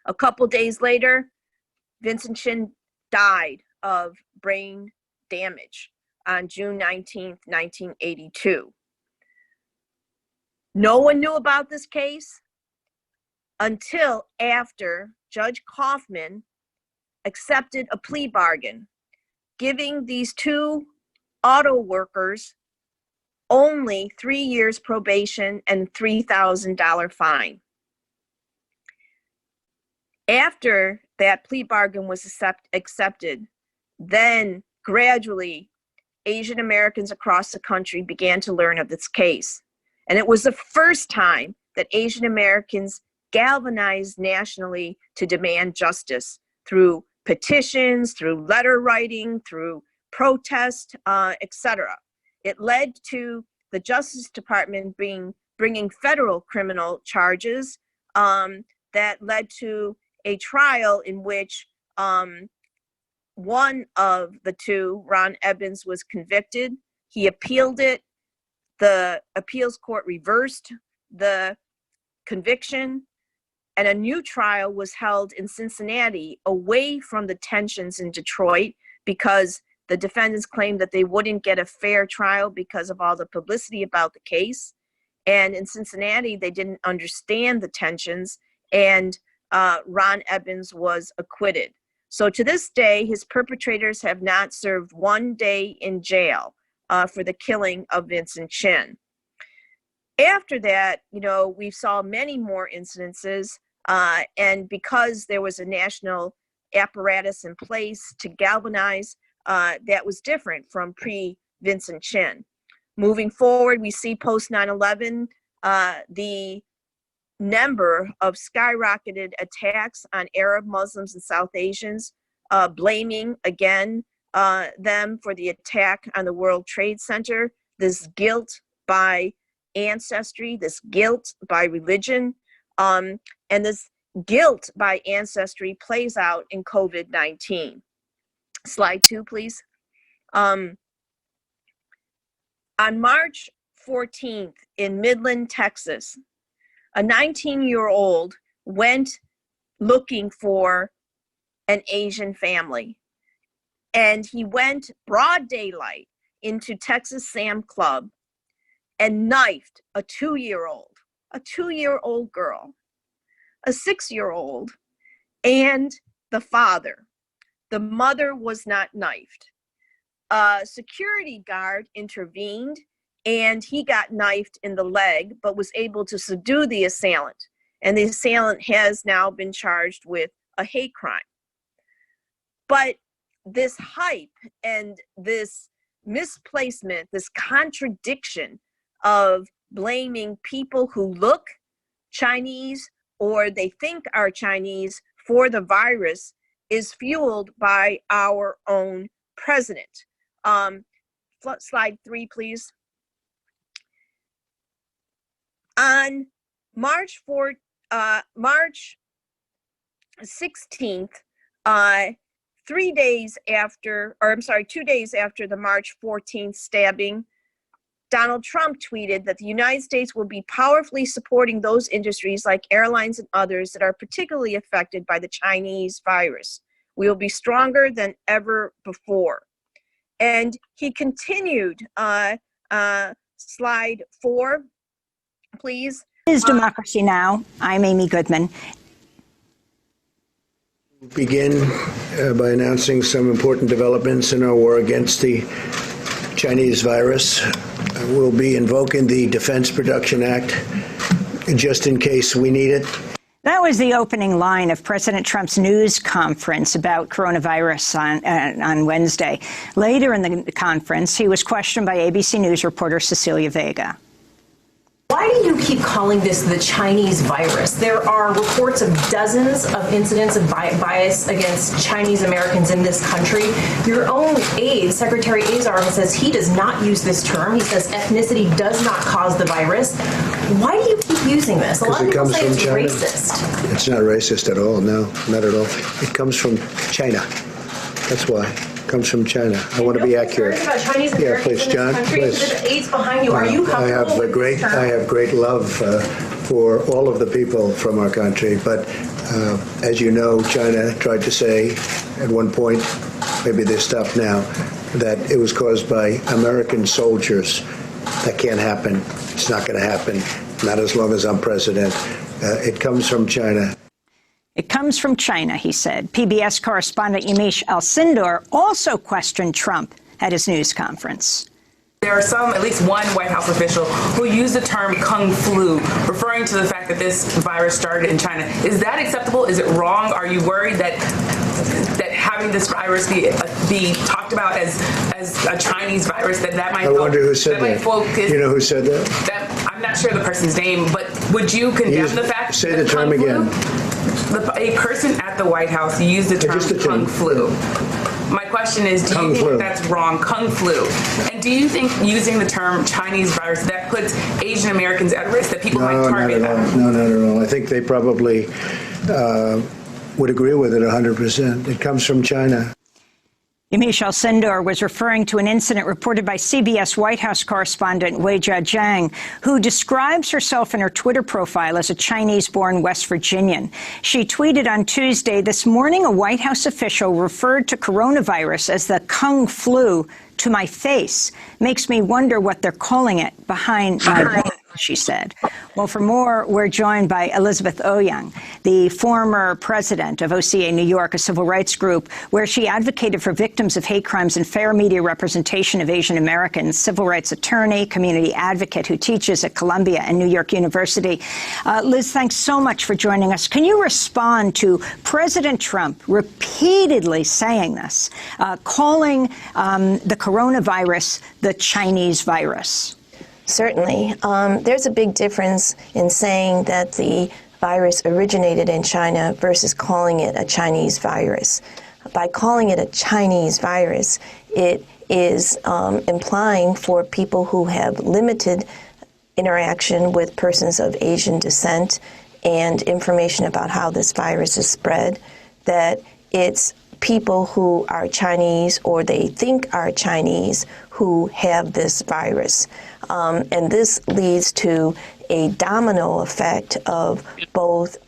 A couple days later, Vincent Chin died of brain damage on June 19th, 1982. No one knew about this case until after Judge Kaufman accepted a plea bargain, giving these two auto workers only 3 years probation and $3,000 fine. After that plea bargain was accepted, then gradually Asian Americans across the country began to learn of this case. And it was the first time that Asian Americans galvanized nationally to demand justice through petitions, through letter writing, through protest, etc. It led to the Justice Department bringing federal criminal charges that led to a trial in which one of the two, Ron Ebbins, was convicted. He appealed it. The appeals court reversed the conviction, and a new trial was held in Cincinnati away from the tensions in Detroit, because the defendants claimed that they wouldn't get a fair trial because of all the publicity about the case. And in Cincinnati, they didn't understand the tensions, and Ron Ebbins was acquitted. So to this day, his perpetrators have not served 1 day in jail for the killing of Vincent Chin. After that, we saw many more incidences, and because there was a national apparatus in place to galvanize, that was different from pre-Vincent Chin. Moving forward, we see post 9/11, the number of skyrocketed attacks on Arab, Muslims, and South Asians, blaming again them for the attack on the World Trade Center, this guilt by ancestry, this guilt by religion, and this guilt by ancestry plays out in COVID-19. Slide 2, please. On March 14th in Midland, Texas, a 19-year-old went looking for an Asian family. And he went broad daylight into Texas Sam Club and knifed a 2-year-old girl, a 6-year-old, and the father. The mother was not knifed. A security guard intervened, and he got knifed in the leg, but was able to subdue the assailant. And the assailant has now been charged with a hate crime. But this hype and this misplacement, this contradiction of blaming people who look Chinese or they think are Chinese for the virus is fueled by our own president. Slide 3, please. On March 16th, 2 days after the March 14th stabbing, Donald Trump tweeted that the United States will be powerfully supporting those industries like airlines and others that are particularly affected by the Chinese virus. We will be stronger than ever before. And he continued, slide 4, please. Is Democracy Now! I'm Amy Goodman. Begin by announcing some important developments in our war against the Chinese virus. We'll be invoking the Defense Production Act just in case we need it. That was the opening line of President Trump's news conference about coronavirus on Wednesday. Later in the conference, he was questioned by ABC News reporter Cecilia Vega. Why do you keep calling this the Chinese virus? There are reports of dozens of incidents of bias against Chinese Americans in this country. Your own aide, Secretary Azar, says he does not use this term. He says ethnicity does not cause the virus. Why do you keep using this? A lot of people say it's racist. It's not racist at all. No, not at all. It comes from China. That's why. Comes from China. I want to be accurate. About Chinese Americans in this country. The aides behind you. Are you comfortable with this term? I have great love for all of the people from our country, but as you know, China tried to say at one point, maybe they stopped now, that it was caused by American soldiers. That can't happen. It's not going to happen. Not as long as I'm president. It comes from China. It comes from China, he said. PBS correspondent Yamiche Alcindor also questioned Trump at his news conference. There are at least one White House official who used the term Kung flu, referring to the fact that this virus started in China. Is that acceptable? Is it wrong? Are you worried that having this virus be talked about as a Chinese virus, that might... I wonder who said that. You know who said that? I'm not sure the person's name, but would you condemn the fact... Say the term again. A person at the White House used the term Kung flu. My question is, do you think that's wrong, Kung flu? And do you think using the term Chinese virus, that puts Asian Americans at risk, that people might target them? No, not at all. I think they probably would agree with it 100%. It comes from China. Yamiche Alcindor was referring to an incident reported by CBS White House correspondent Weijia Jiang, who describes herself in her Twitter profile as a Chinese-born West Virginian. She tweeted on Tuesday, "This morning, a White House official referred to coronavirus as the Kung flu to my face. Makes me wonder what they're calling it behind my back," she said. Well, for more, we're joined by Elizabeth OuYang, the former president of OCA New York, a civil rights group where she advocated for victims of hate crimes and fair media representation of Asian Americans, civil rights attorney, community advocate who teaches at Columbia and New York University. Liz, thanks so much for joining us. Can you respond to President Trump repeatedly saying this, calling the coronavirus the Chinese virus? Certainly. There's a big difference in saying that the virus originated in China versus calling it a Chinese virus. By calling it a Chinese virus, it is implying for people who have limited interaction with persons of Asian descent and information about how this virus is spread, that it's people who are Chinese or they think are Chinese who have this virus. And this leads to a domino effect of both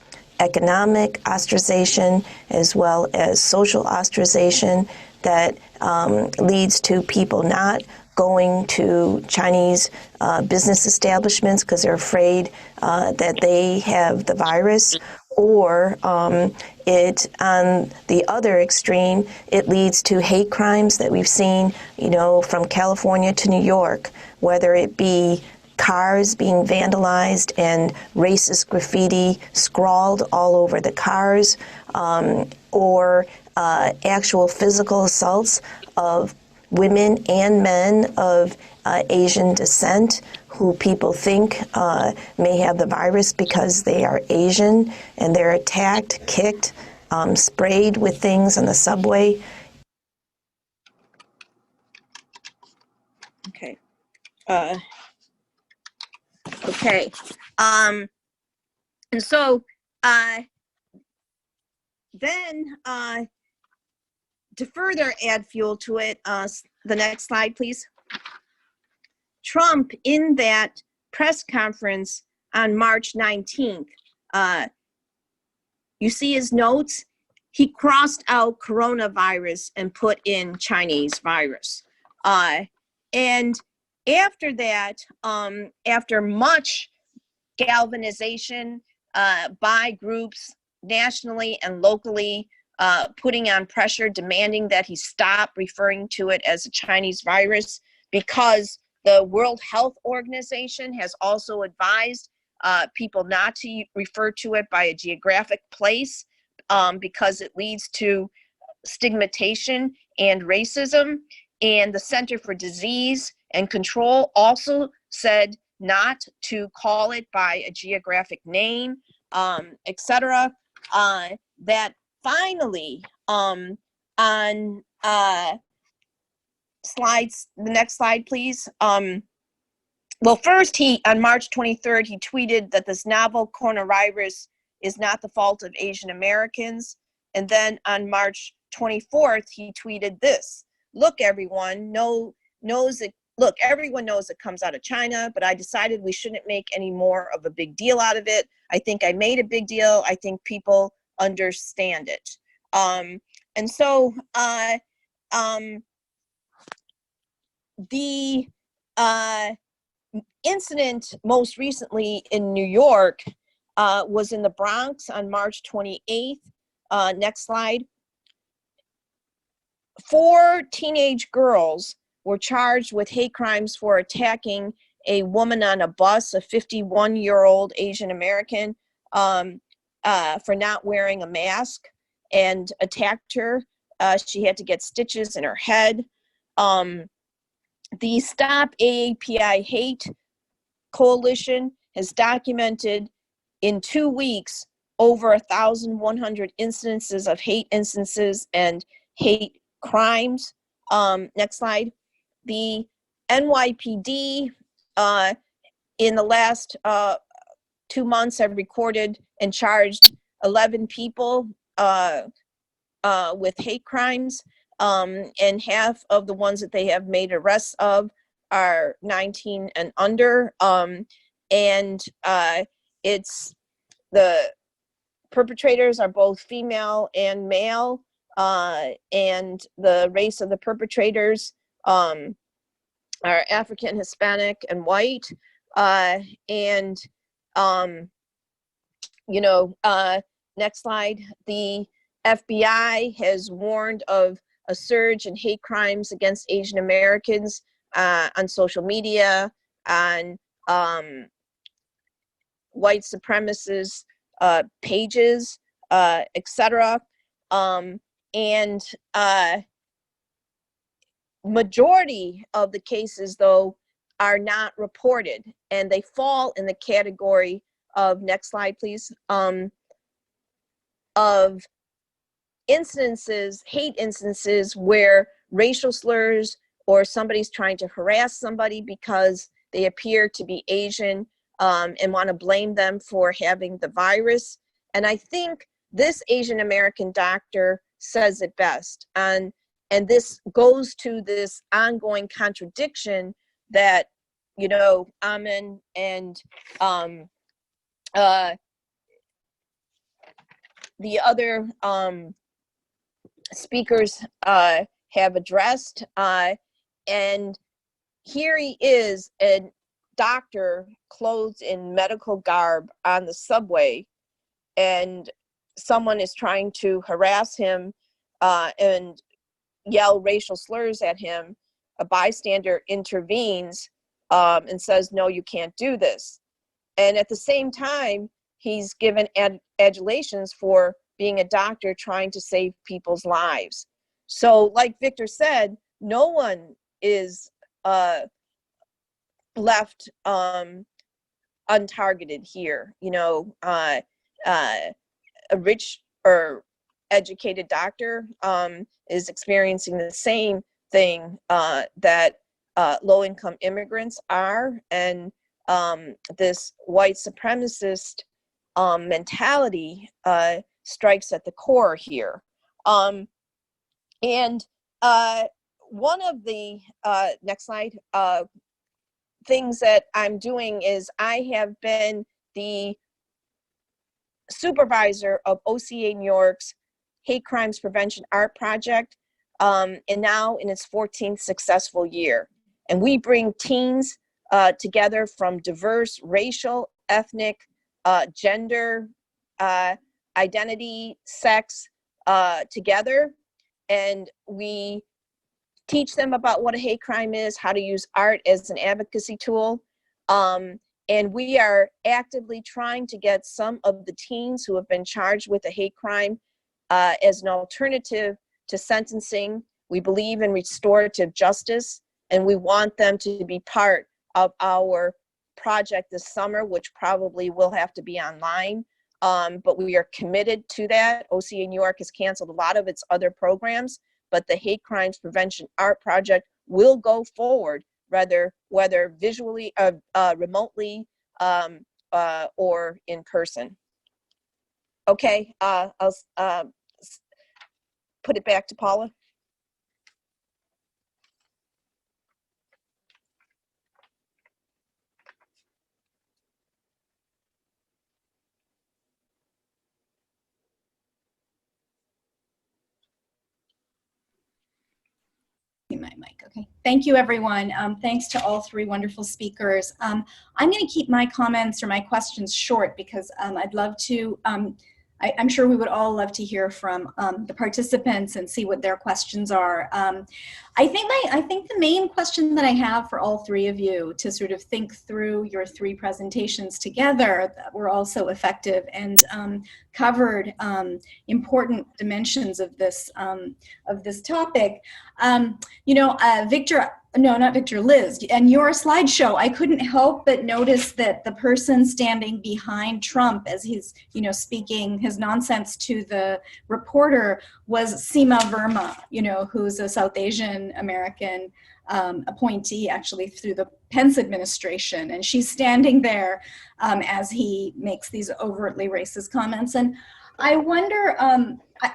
economic ostracization as well as social ostracization that leads to people not going to Chinese business establishments because they're afraid that they have the virus, or it, on the other extreme, it leads to hate crimes that we've seen, you know, from California to New York, whether it be cars being vandalized and racist graffiti scrawled all over the cars, or actual physical assaults of women and men of Asian descent who people think may have the virus because they are Asian, and they're attacked, kicked, sprayed with things on the subway. Okay. And so then to further add fuel to it, the next slide, please. Trump, in that press conference on March 19th, you see his notes? He crossed out coronavirus and put in Chinese virus. And after that, after much galvanization by groups nationally and locally, putting on pressure, demanding that he stop referring to it as a Chinese virus, because the World Health Organization has also advised people not to refer to it by a geographic place because it leads to stigmatization and racism. And the Center for Disease and Control also said not to call it by a geographic name, etc. That finally, on slides, the next slide, please. Well, first, on March 23rd, he tweeted that this novel coronavirus is not the fault of Asian Americans. And then on March 24th, he tweeted this: "Look, everyone everyone knows it comes out of China, but I decided we shouldn't make any more of a big deal out of it. I think I made a big deal. I think people understand it." And so the incident most recently in New York was in the Bronx on March 28th. Next slide. 4 teenage girls were charged with hate crimes for attacking a woman on a bus, a 51-year-old Asian American, for not wearing a mask, and attacked her. She had to get stitches in her head. The Stop AAPI Hate Coalition has documented in 2 weeks over 1,100 instances of hate instances and hate crimes. Next slide. The NYPD in the last 2 months have recorded and charged 11 people with hate crimes, and half of the ones that they have made arrests of are 19 and under. It's the perpetrators are both female and male, and the race of the perpetrators are African, Hispanic, and white. Next slide. The FBI has warned of a surge in hate crimes against Asian Americans on social media, on white supremacist pages, etc. Majority of the cases, though, are not reported, and they fall in the category of, next slide, please, of instances, hate instances, where racial slurs or somebody's trying to harass somebody because they appear to be Asian, and want to blame them for having the virus. And I think this Asian American doctor says it best. And this goes to this ongoing contradiction that, Aamnah and the other speakers have addressed. And here he is, a doctor clothed in medical garb on the subway, and someone is trying to harass him and yell racial slurs at him. A bystander intervenes and says, "No, you can't do this." And at the same time, he's given adulations for being a doctor trying to save people's lives. So like Victor said, no one is left untargeted here. A rich or educated doctor is experiencing the same thing that low-income immigrants are, and this white supremacist mentality strikes at the core here. And one of the next slide things that I'm doing is I have been the supervisor of OCA New York's Hate Crimes Prevention Art Project, and now in its 14th successful year. And we bring teens together from diverse racial, ethnic, gender, identity, sex together, and we teach them about what a hate crime is, how to use art as an advocacy tool. And we are actively trying to get some of the teens who have been charged with a hate crime as an alternative to sentencing. We believe in restorative justice, and we want them to be part of our project this summer, which probably will have to be online. But we are committed to that. OCA New York has canceled a lot of its other programs, but the Hate Crimes Prevention Art Project will go forward, whether visually, remotely, or in person. Okay, I'll put it back to Paula. My mic. Okay. Thank you, everyone. Thanks to all three wonderful speakers. I'm going to keep my comments or my questions short because I'd love to, I'm sure we would all love to hear from the participants and see what their questions are. I think the main question that I have for all three of you to sort of think through your three presentations together that were also effective and covered important dimensions of this topic. Victor, no, not Victor, Liz, and your slideshow, I couldn't help but notice that the person standing behind Trump as he's, speaking his nonsense to the reporter was Seema Verma, who's a South Asian American appointee actually through the Pence administration. And she's standing there as he makes these overtly racist comments. And I wonder,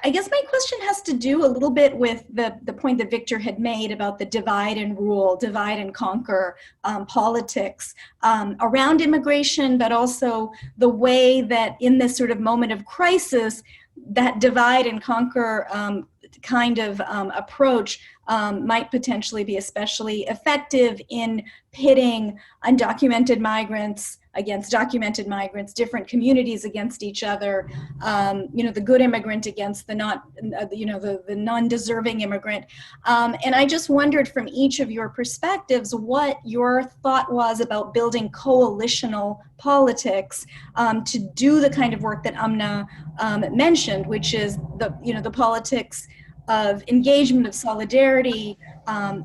I guess my question has to do a little bit with the point that Victor had made about the divide and rule, divide and conquer politics around immigration, but also the way that in this sort of moment of crisis, that divide and conquer kind of approach might potentially be especially effective in pitting undocumented migrants against documented migrants, different communities against each other, the good immigrant against the not, the non-deserving immigrant. And I just wondered from each of your perspectives what your thought was about building coalitional politics to do the kind of work that Aamnah mentioned, which is the politics of engagement, of solidarity,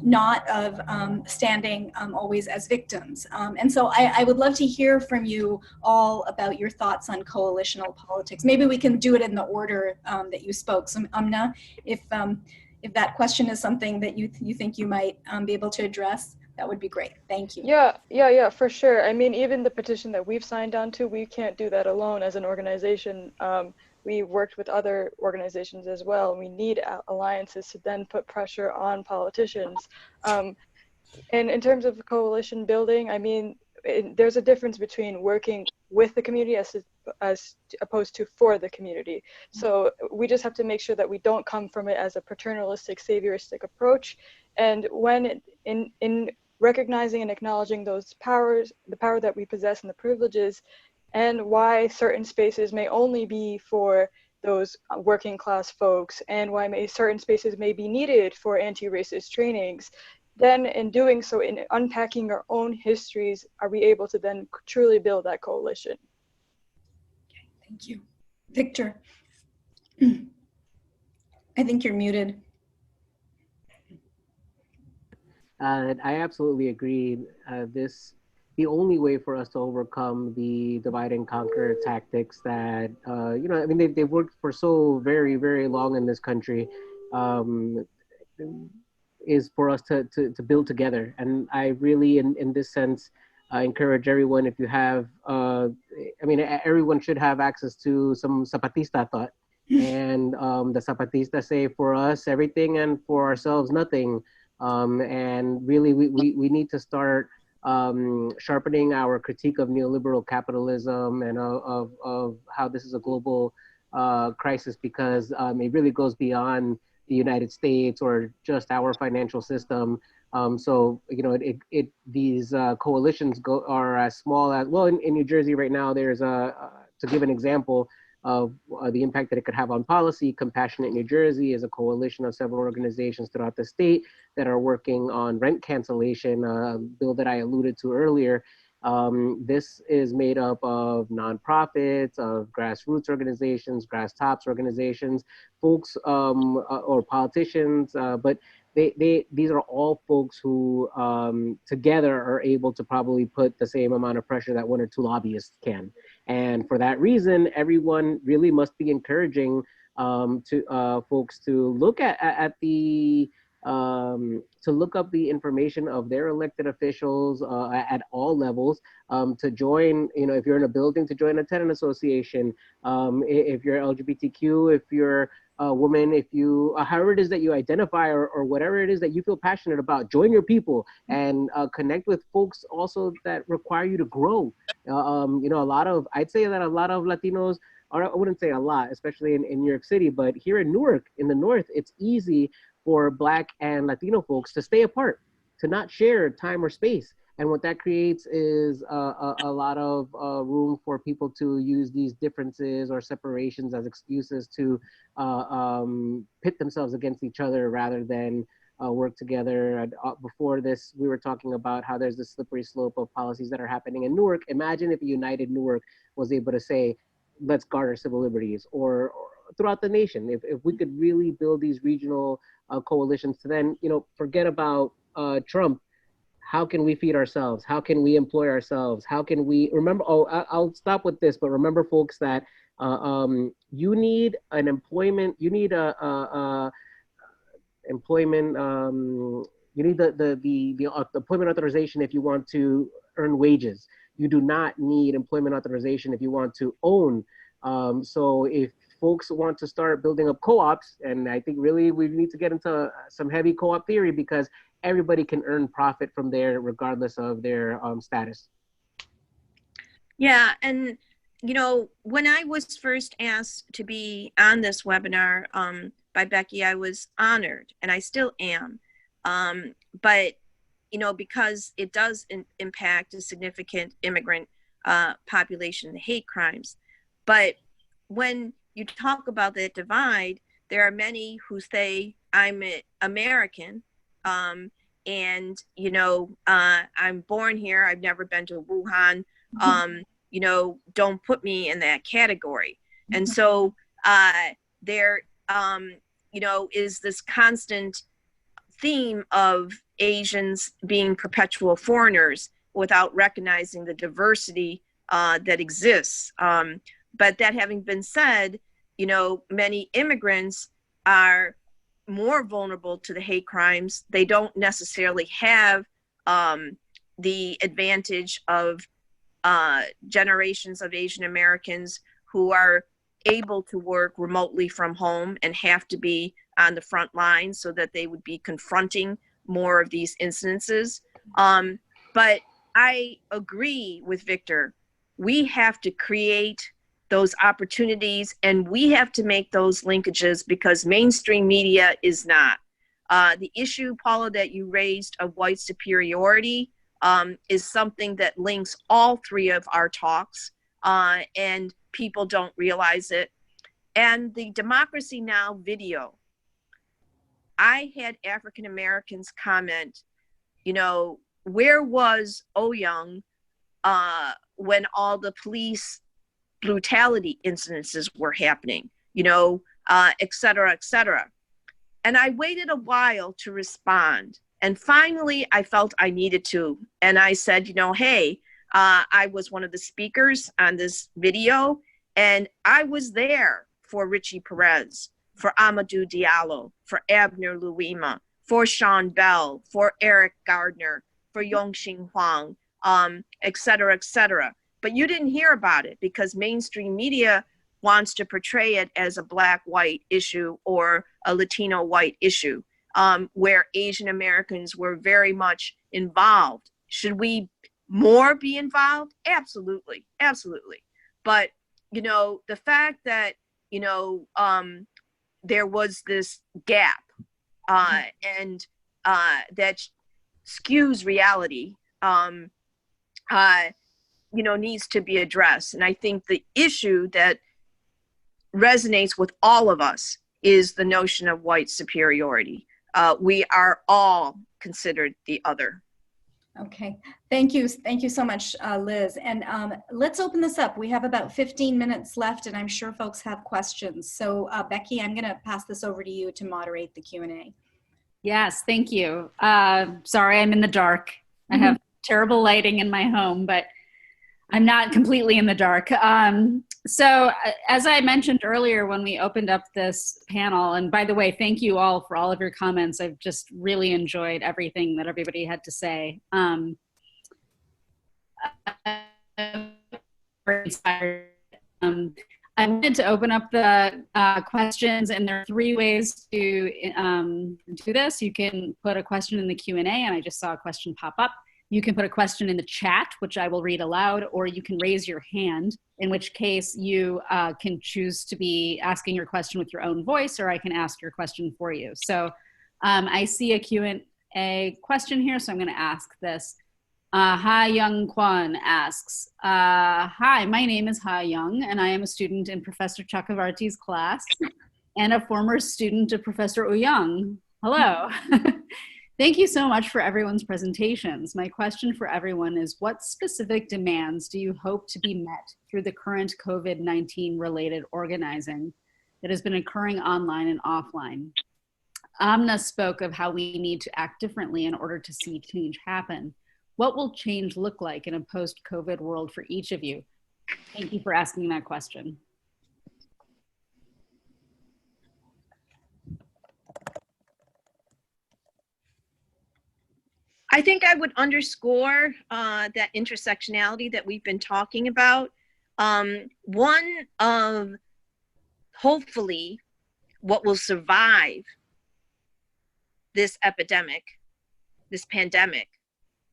not of standing always as victims. And so I would love to hear from you all about your thoughts on coalitional politics. Maybe we can do it in the order that you spoke. So Aamnah, if that question is something that you think you might be able to address, that would be great. Thank you. Yeah, for sure. I mean, even the petition that we've signed on to, we can't do that alone as an organization. We worked with other organizations as well. We need alliances to then put pressure on politicians. And in terms of coalition building, I mean, there's a difference between working with the community as opposed to for the community. So we just have to make sure that we don't come from it as a paternalistic, savioristic approach. And when in recognizing and acknowledging those powers, the power that we possess and the privileges, and why certain spaces may only be for those working class folks, and why certain spaces may be needed for anti-racist trainings, then in doing so, in unpacking our own histories, are we able to then truly build that coalition? Okay, thank you. Victor, I think you're muted. I absolutely agree. The only way for us to overcome the divide and conquer tactics that, I mean, they've worked for so very, very long in this country. is for us to build together. And I really, in this sense, encourage everyone, if you have, I mean, everyone should have access to some Zapatista thought. And the Zapatistas say, for us, everything, and for ourselves, nothing. And really, we need to start sharpening our critique of neoliberal capitalism and of how this is a global crisis, because it really goes beyond the United States or just our financial system. So, you know, these coalitions are as small as, well, in New Jersey right now, there's to give an example of the impact that it could have on policy, Compassionate New Jersey is a coalition of several organizations throughout the state that are working on rent cancellation, bill that I alluded to earlier. This is made up of nonprofits, of grassroots organizations, grass tops organizations, folks or politicians, but these are all folks who together are able to probably put the same amount of pressure that one or two lobbyists can. And for that reason, everyone really must be encouraging folks to look at the to look up the information of their elected officials at all levels, to join, you know, if you're in a building, to join a tenant association, if you're LGBTQ, if you're a woman, if you, however it is that you identify, or whatever it is that you feel passionate about, join your people and connect with folks also that require you to grow. You know, I'd say that a lot of Latinos, or I wouldn't say a lot, especially in New York City, but here in Newark, in the North, it's easy for Black and Latino folks to stay apart, to not share time or space. And what that creates is a lot of room for people to use these differences or separations as excuses to pit themselves against each other rather than work together. Before this, we were talking about how there's this slippery slope of policies that are happening in Newark. Imagine if a united Newark was able to say, let's garner civil liberties, or throughout the nation. If we could really build these regional coalitions to then, you know, forget about Trump. How can we feed ourselves? How can we employ ourselves? How can we remember? Oh, I'll stop with this, but remember, folks, that you need an employment. You need employment. You need the employment authorization if you want to earn wages. You do not need employment authorization if you want to own. So if folks want to start building up co-ops, and I think really we need to get into some heavy co-op theory, because everybody can earn profit from there regardless of their status. Yeah, and you know, when I was first asked to be on this webinar by Becky, I was honored, and I still am. But you know, because it does impact a significant immigrant population, the hate crimes. But when you talk about that divide, there are many who say, I'm American, and, you know, I'm born here, I've never been to Wuhan, you know, don't put me in that category. And so there, you know, is this constant theme of Asians being perpetual foreigners without recognizing the diversity that exists. But that having been said, you know, many immigrants are more vulnerable to the hate crimes. They don't necessarily have the advantage of generations of Asian Americans who are able to work remotely from home and have to be on the front line so that they would be confronting more of these incidences. But I agree with Victor. We have to create those opportunities, and we have to make those linkages, because mainstream media is not. The issue, Paula, that you raised of white superiority is something that links all three of our talks, and people don't realize it. And the Democracy Now! Video, I had African Americans comment, you know, where was OuYang when all the police brutality incidences were happening, you know, et cetera, et cetera. And I waited a while to respond. And finally, I felt I needed to. And I said, you know, hey, I was one of the speakers on this video, and I was there for Richie Perez, for Amadou Diallo, for Abner Louima, for Sean Bell, for Eric Gardner, for Yongxing Huang, et cetera, et cetera. But you didn't hear about it because mainstream media wants to portray it as a black-white issue or a Latino-white issue, where Asian Americans were very much involved. Should we more be involved? Absolutely, absolutely. But, you know, the fact that, you know, there was this gap and that skews reality, you know, needs to be addressed. And I think the issue that resonates with all of us is the notion of white superiority. We are all considered the other. Okay, thank you so much, Liz. And let's open this up. We have about 15 minutes left, and I'm sure folks have questions. So Becky, I'm gonna pass this over to you to moderate the Q&A. Yes, thank you. Sorry, I'm in the dark. I have terrible lighting in my home, but I'm not completely in the dark. So as I mentioned earlier when we opened up this panel, and by the way, thank you all for all of your comments. I've just really enjoyed everything that everybody had to say. I wanted to open up the questions, and there are 3 ways to do this. You can put a question in the Q&A, and I just saw a question pop up. You can put a question in the chat, which I will read aloud, or you can raise your hand, in which case you can choose to be asking your question with your own voice, or I can ask your question for you. So I see a Q&A question here, so I'm going to ask this. Ha Young Kwan asks, hi, my name is Ha Young, and I am a student in Professor Chakravartty's class and a former student of Professor OuYang. Hello. Thank you so much for everyone's presentations. My question for everyone is, what specific demands do you hope to be met through the current COVID-19 related organizing that has been occurring online and offline? Aamnah spoke of how we need to act differently in order to see change happen. What will change look like in a post-COVID world for each of you? Thank you for asking that question. I think I would underscore that intersectionality that we've been talking about. One of, hopefully, what will survive this epidemic, this pandemic,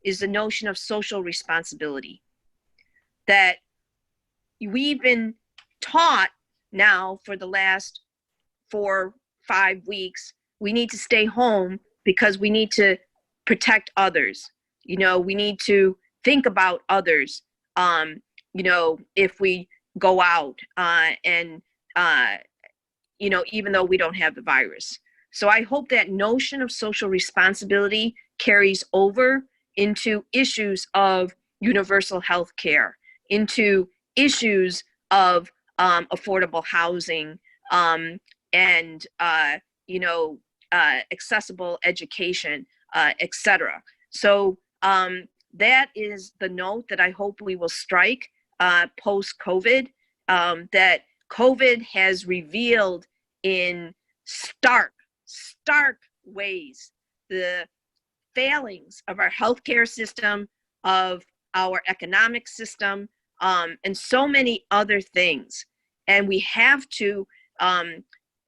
is the notion of social responsibility. That we've been taught now for the last 4-5 weeks, we need to stay home because we need to protect others. You know, we need to think about others, you know, if we go out and, you know, even though we don't have the virus. So I hope that notion of social responsibility carries over into issues of universal health care, into issues of affordable housing and, you know, accessible education, etc. So that is the note that I hope we will strike post-COVID, that COVID has revealed in stark ways the failings of our healthcare system, of our economic system, and so many other things. And we have to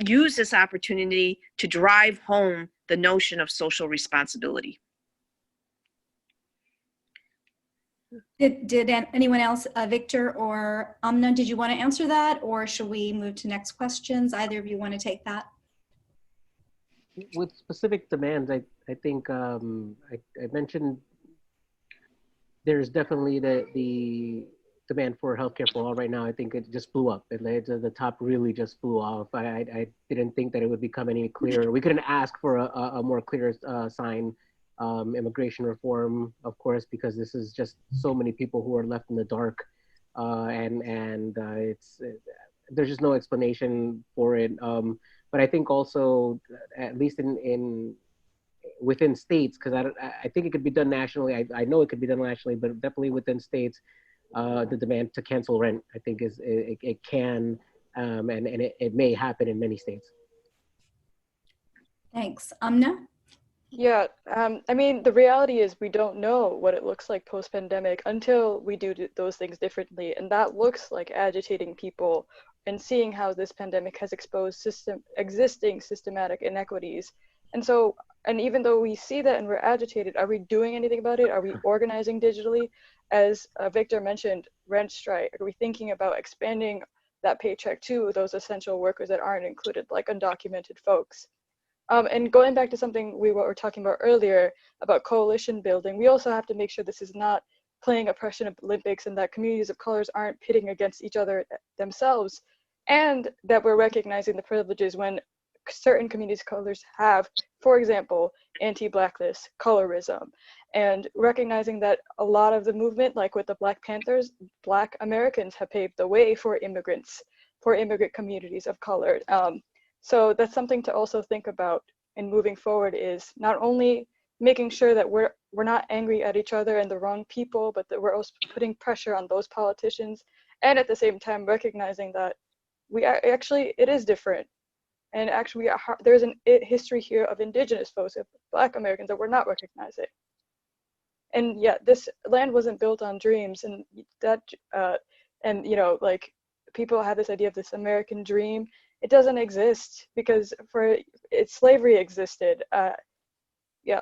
use this opportunity to drive home the notion of social responsibility. Did anyone else, Victor or Aamnah, did you want to answer that, or should we move to next questions? Either of you want to take that? With specific demands, I think I mentioned there's definitely the demand for healthcare for all right now. I think it just blew up. The top really just blew off. I didn't think that it would become any clearer. We couldn't ask for a more clear sign. Immigration reform, of course, because this is just so many people who are left in the dark, and there's just no explanation for it. But I think also, at least within states, because I think it could be done nationally. I know it could be done nationally, but definitely within states, the demand to cancel rent, I think it can, and it may happen in many states. Thanks. Aamnah? Yeah, I mean, the reality is we don't know what it looks like post-pandemic until we do those things differently. And that looks like agitating people and seeing how this pandemic has exposed existing systematic inequities. And so, and even though we see that and we're agitated, are we doing anything about it? Are we organizing digitally? As Victor mentioned, rent strike, are we thinking about expanding that paycheck to those essential workers that aren't included, like undocumented folks? And going back to something we were talking about earlier about coalition building, we also have to make sure this is not playing oppression Olympics and that communities of colors aren't pitting against each other themselves, and that we're recognizing the privileges when certain communities of colors have, for example, anti-Blackness, colorism, and recognizing that a lot of the movement, like with the Black Panthers, Black Americans have paved the way for immigrants, for immigrant communities of color. So that's something to also think about in moving forward, is not only making sure that we're not angry at each other and the wrong people, but that we're also putting pressure on those politicians, and at the same time recognizing that we are actually, it is different. And actually there's a history here of indigenous folks, of Black Americans, that we're not recognizing. And yeah, this land wasn't built on dreams, and that, and you know, like people have this idea of this American dream. It doesn't exist because slavery existed. Yeah.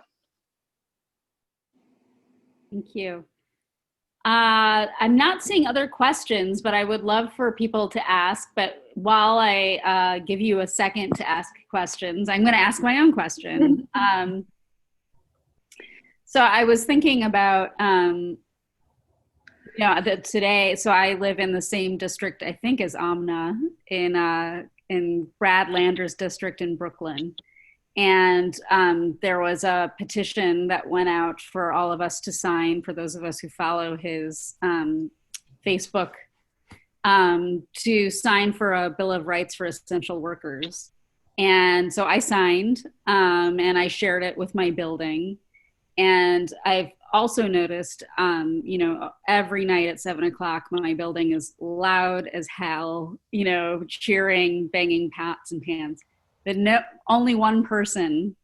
Thank you. I'm not seeing other questions, but I would love for people to ask. But while I give you a second to ask questions, I'm going to ask my own question. So I was thinking about, you know, that today, so I live in the same district, I think, as Aamnah in Brad Lander's district in Brooklyn. And there was a petition that went out for all of us to sign, for those of us who follow his Facebook, to sign for a Bill of Rights for essential workers. And so I signed, and I shared it with my building. And I've also noticed, you know, every night at 7 o'clock, my building is loud as hell, you know, cheering, banging pots and pans. But only one person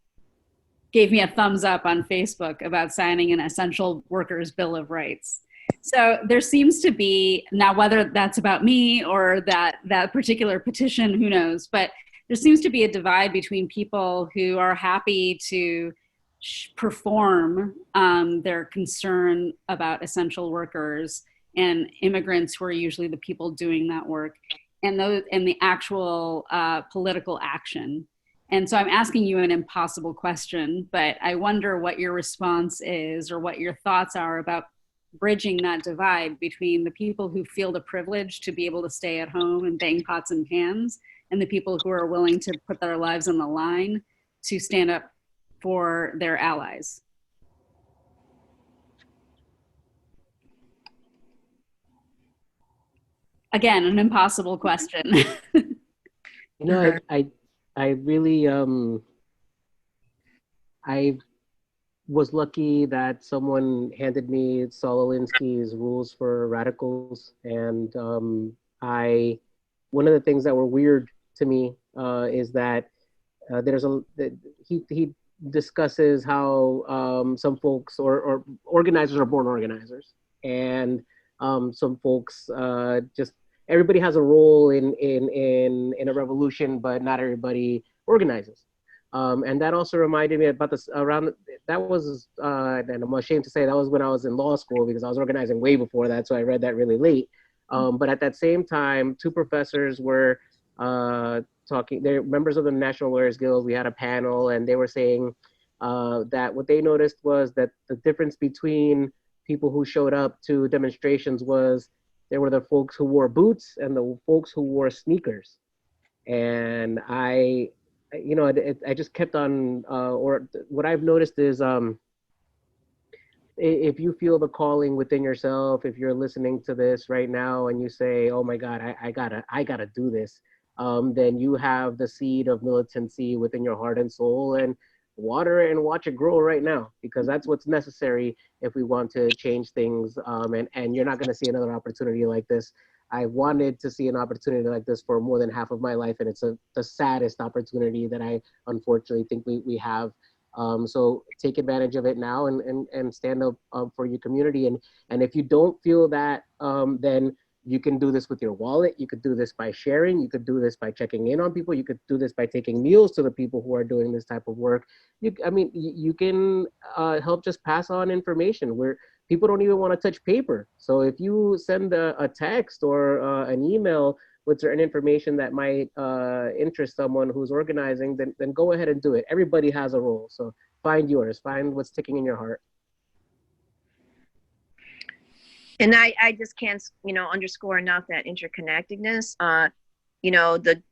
gave me a thumbs up on Facebook about signing an essential workers Bill of Rights. So there seems to be, now whether that's about me or that particular petition, who knows, but there seems to be a divide between people who are happy to perform their concern about essential workers and immigrants, who are usually the people doing that work, and the actual political action. And so I'm asking you an impossible question, but I wonder what your response is, or what your thoughts are about bridging that divide between the people who feel the privilege to be able to stay at home and bang pots and pans, and the people who are willing to put their lives on the line to stand up for their allies. Again, an impossible question. You know, I really, I was lucky that someone handed me Saul Alinsky's Rules for Radicals. And one of the things that were weird to me is that he discusses how some folks or organizers are born organizers, and some folks just, everybody has a role in a revolution, but not everybody organizes. And that also reminded me about this that was, and I'm ashamed to say, that was when I was in law school, because I was organizing way before that, so I read that really late. But at that same time, two professors were talking, they're members of the National Lawyers Guild. We had a panel, and they were saying that what they noticed was that the difference between people who showed up to demonstrations was there were the folks who wore boots and the folks who wore sneakers. And I just kept on, or what I've noticed is, if you feel the calling within yourself, if you're listening to this right now and you say, oh my God, I gotta do this, then you have the seed of militancy within your heart and soul, and water it and watch it grow right now, because that's what's necessary if we want to change things. And you're not gonna see another opportunity like this. I wanted to see an opportunity like this for more than half of my life, and it's the saddest opportunity that I unfortunately think we have So take advantage of it now and stand up for your community. And if you don't feel that, then you can do this with your wallet. You could do this by sharing. You could do this by checking in on people. You could do this by taking meals to the people who are doing this type of work. You can help just pass on information where people don't even want to touch paper. So if you send a text or an email with certain information that might interest someone who's organizing, then go ahead and do it. Everybody has a role. So find yours, find what's ticking in your heart. And I just can't, underscore enough that interconnectedness. The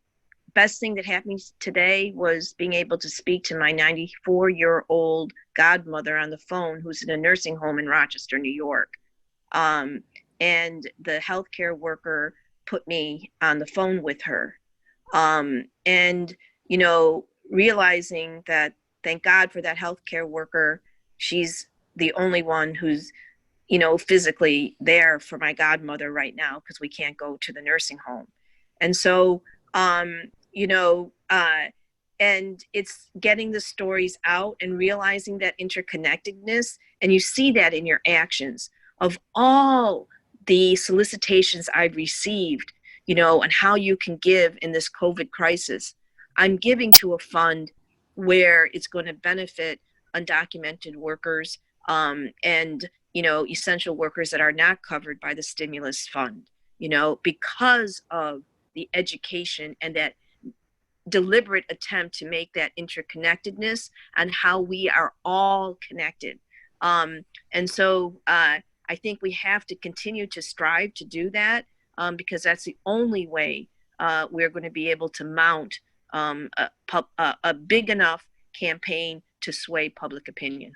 best thing that happened today was being able to speak to my 94-year-old godmother on the phone, who's in a nursing home in Rochester, New York. And the healthcare worker put me on the phone with her. Realizing that, thank God for that healthcare worker, she's the only one who's physically there for my godmother right now, because we can't go to the nursing home. And so, and it's getting the stories out and realizing that interconnectedness, and you see that in your actions of all the solicitations I've received, and how you can give in this COVID crisis. I'm giving to a fund where it's going to benefit undocumented workers, and essential workers that are not covered by the stimulus fund, because of the education and that deliberate attempt to make that interconnectedness and how we are all connected. And so I think we have to continue to strive to do that, because that's the only way we're going to be able to mount a big enough campaign to sway public opinion.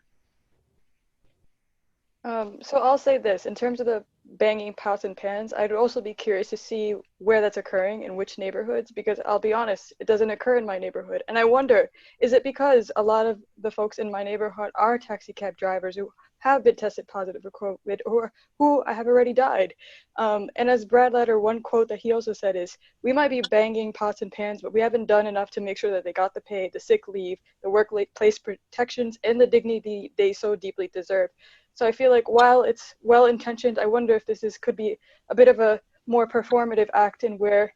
So I'll say this, in terms of the banging pots and pans, I'd also be curious to see where that's occurring, in which neighborhoods, because I'll be honest, it doesn't occur in my neighborhood. And I wonder, is it because a lot of the folks in my neighborhood are taxi cab drivers who have been tested positive for COVID, or who have already died? And as Brad Letter, one quote that he also said is, we might be banging pots and pans, but we haven't done enough to make sure that they got the pay, the sick leave, the workplace protections, and the dignity they so deeply deserve. So I feel like while it's well-intentioned, I wonder if this could be a bit of a more performative act, in where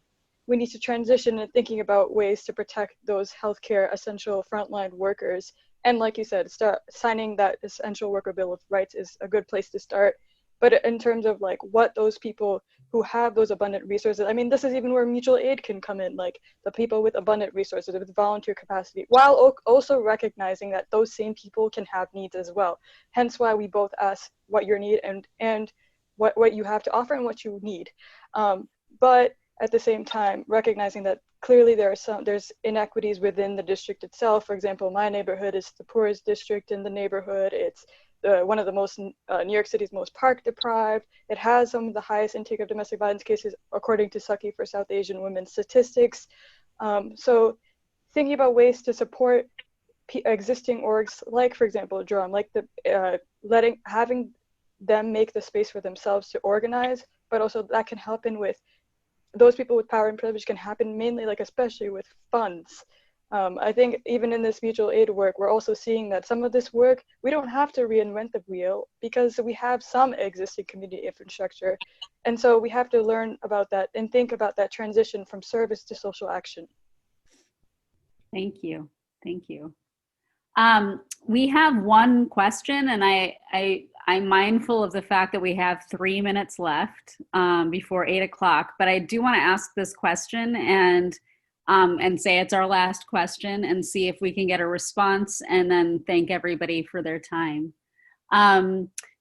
we need to transition in thinking about ways to protect those healthcare essential frontline workers. And like you said, start signing that Essential Worker Bill of Rights is a good place to start. But in terms of like what those people who have those abundant resources, I mean, this is even where mutual aid can come in, like the people with abundant resources, with volunteer capacity, while also recognizing that those same people can have needs as well. Hence why we both ask what your need and what you have to offer and what you need. But at the same time, recognizing that clearly there's inequities within the district itself. For example, my neighborhood is the poorest district in the neighborhood. It's one of the most, New York City's most park deprived. It has some of the highest intake of domestic violence cases, according to Sucky for South Asian Women Statistics. So thinking about ways to support existing orgs, like for example, Drum, like having them make the space for themselves to organize, but also that can help in with those people with power and privilege, can happen mainly, like especially with funds. I think even in this mutual aid work, we're also seeing that some of this work, we don't have to reinvent the wheel, because we have some existing community infrastructure. And so we have to learn about that and think about that transition from service to social action. Thank you. Thank you. We have one question, and I'm mindful of the fact that we have 3 minutes left before 8 o'clock, but I do want to ask this question and say it's our last question, and see if we can get a response, and then thank everybody for their time.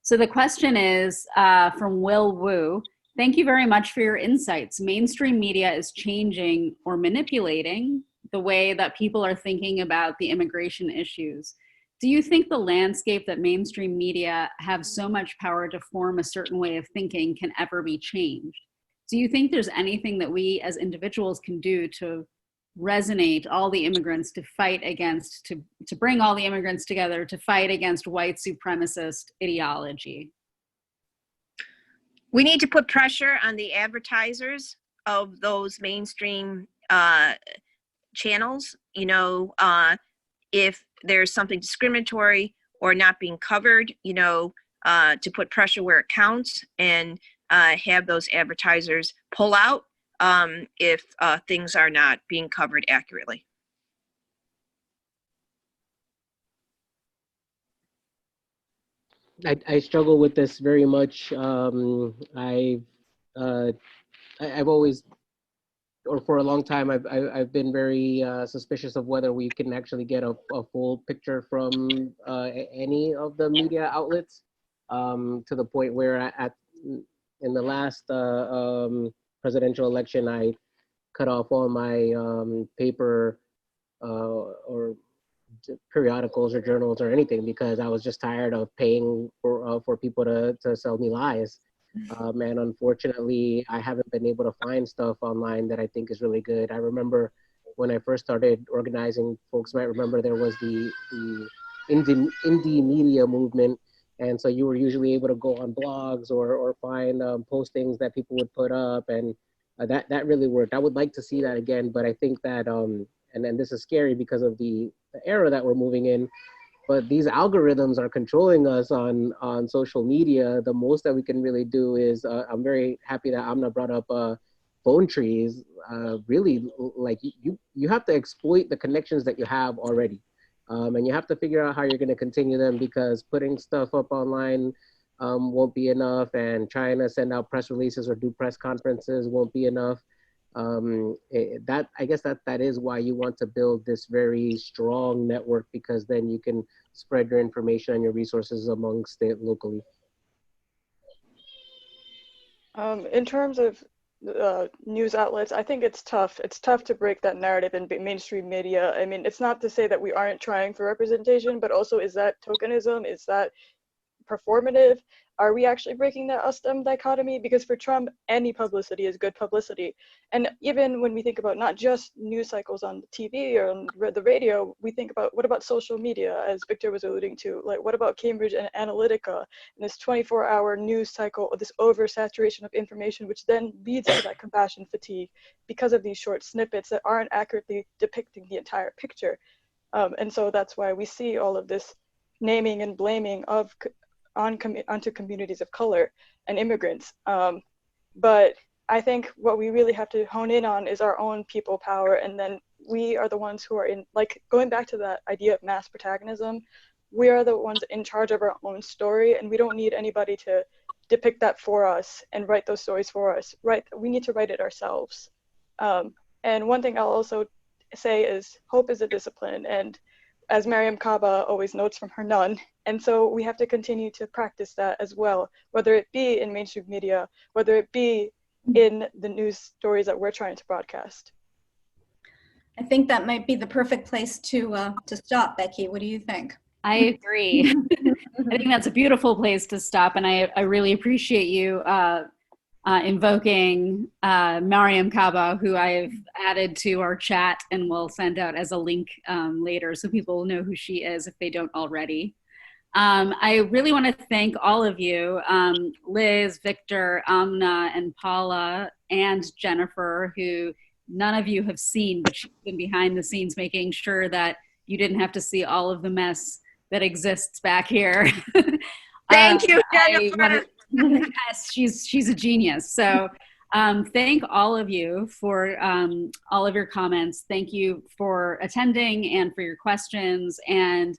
So the question is from Will Wu. Thank you very much for your insights. Mainstream media is changing or manipulating the way that people are thinking about the immigration issues. Do you think the landscape that mainstream media have so much power to form a certain way of thinking can ever be changed? Do you think there's anything that we as individuals can do to resonate all the immigrants, to fight against, to bring all the immigrants together, to fight against white supremacist ideology? We need to put pressure on the advertisers of those mainstream channels. If there's something discriminatory or not being covered, you know, to put pressure where it counts and have those advertisers pull out if things are not being covered accurately. I struggle with this very much. I've always, or for a long time, I've been very suspicious of whether we can actually get a full picture from any of the media outlets, to the point where in the last presidential election, I cut off all my paper or periodicals or journals or anything, because I was just tired of paying for people to sell me lies. And unfortunately, I haven't been able to find stuff online that I think is really good. I remember when I first started organizing, folks might remember there was the indie media movement. And so you were usually able to go on blogs or find postings that people would put up, and that really worked. I would like to see that again, but I think that, and then this is scary because of the era that we're moving in, but these algorithms are controlling us on social media. The most that we can really do is, I'm very happy that Aamnah brought up phone trees. Really, like you have to exploit the connections that you have already. And you have to figure out how you're going to continue them, because putting stuff up online won't be enough, and trying to send out press releases or do press conferences won't be enough. I guess that is why you want to build this very strong network, because then you can spread your information and your resources amongst it locally. In terms of news outlets, I think it's tough. It's tough to break that narrative in mainstream media. I mean, it's not to say that we aren't trying for representation, but also, is that tokenism? Is that performative? Are we actually breaking that us-them dichotomy? Because for Trump, any publicity is good publicity. And even when we think about not just news cycles on TV or on the radio, we think about, what about social media, as Victor was alluding to? Like, what about Cambridge Analytica and this 24-hour news cycle, or this oversaturation of information, which then leads to that compassion fatigue because of these short snippets that aren't accurately depicting the entire picture. And so that's why we see all of this naming and blaming onto communities of color and immigrants. But I think what we really have to hone in on is our own people power, and then we are the ones who are in, like, going back to that idea of mass protagonism, we are the ones in charge of our own story, and we don't need anybody to depict that for us and write those stories for us. Right? We need to write it ourselves. And one thing I'll also say is, hope is a discipline, and as Mariam Kaba always notes from her nun. And so we have to continue to practice that as well, whether it be in mainstream media, whether it be in the news stories that we're trying to broadcast. I think that might be the perfect place to stop, Becky. What do you think? I agree. I think that's a beautiful place to stop, and I really appreciate you invoking Mariam Kaba, who I've added to our chat and will send out as a link later, so people will know who she is if they don't already. I really want to thank all of you, Liz, Victor, Aamnah, and Paula, and Jennifer, who none of you have seen, but she's been behind the scenes making sure that you didn't have to see all of the mess that exists back here. Thank you, Jennifer. Yes, she's a genius. So thank all of you for all of your comments. Thank you for attending and for your questions. And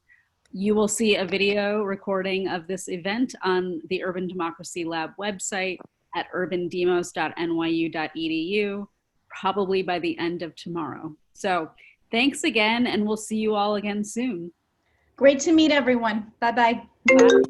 you will see a video recording of this event on the Urban Democracy Lab website at urbandemos.nyu.edu, probably by the end of tomorrow. So thanks again, and we'll see you all again soon. Great to meet everyone. Bye-bye. Bye.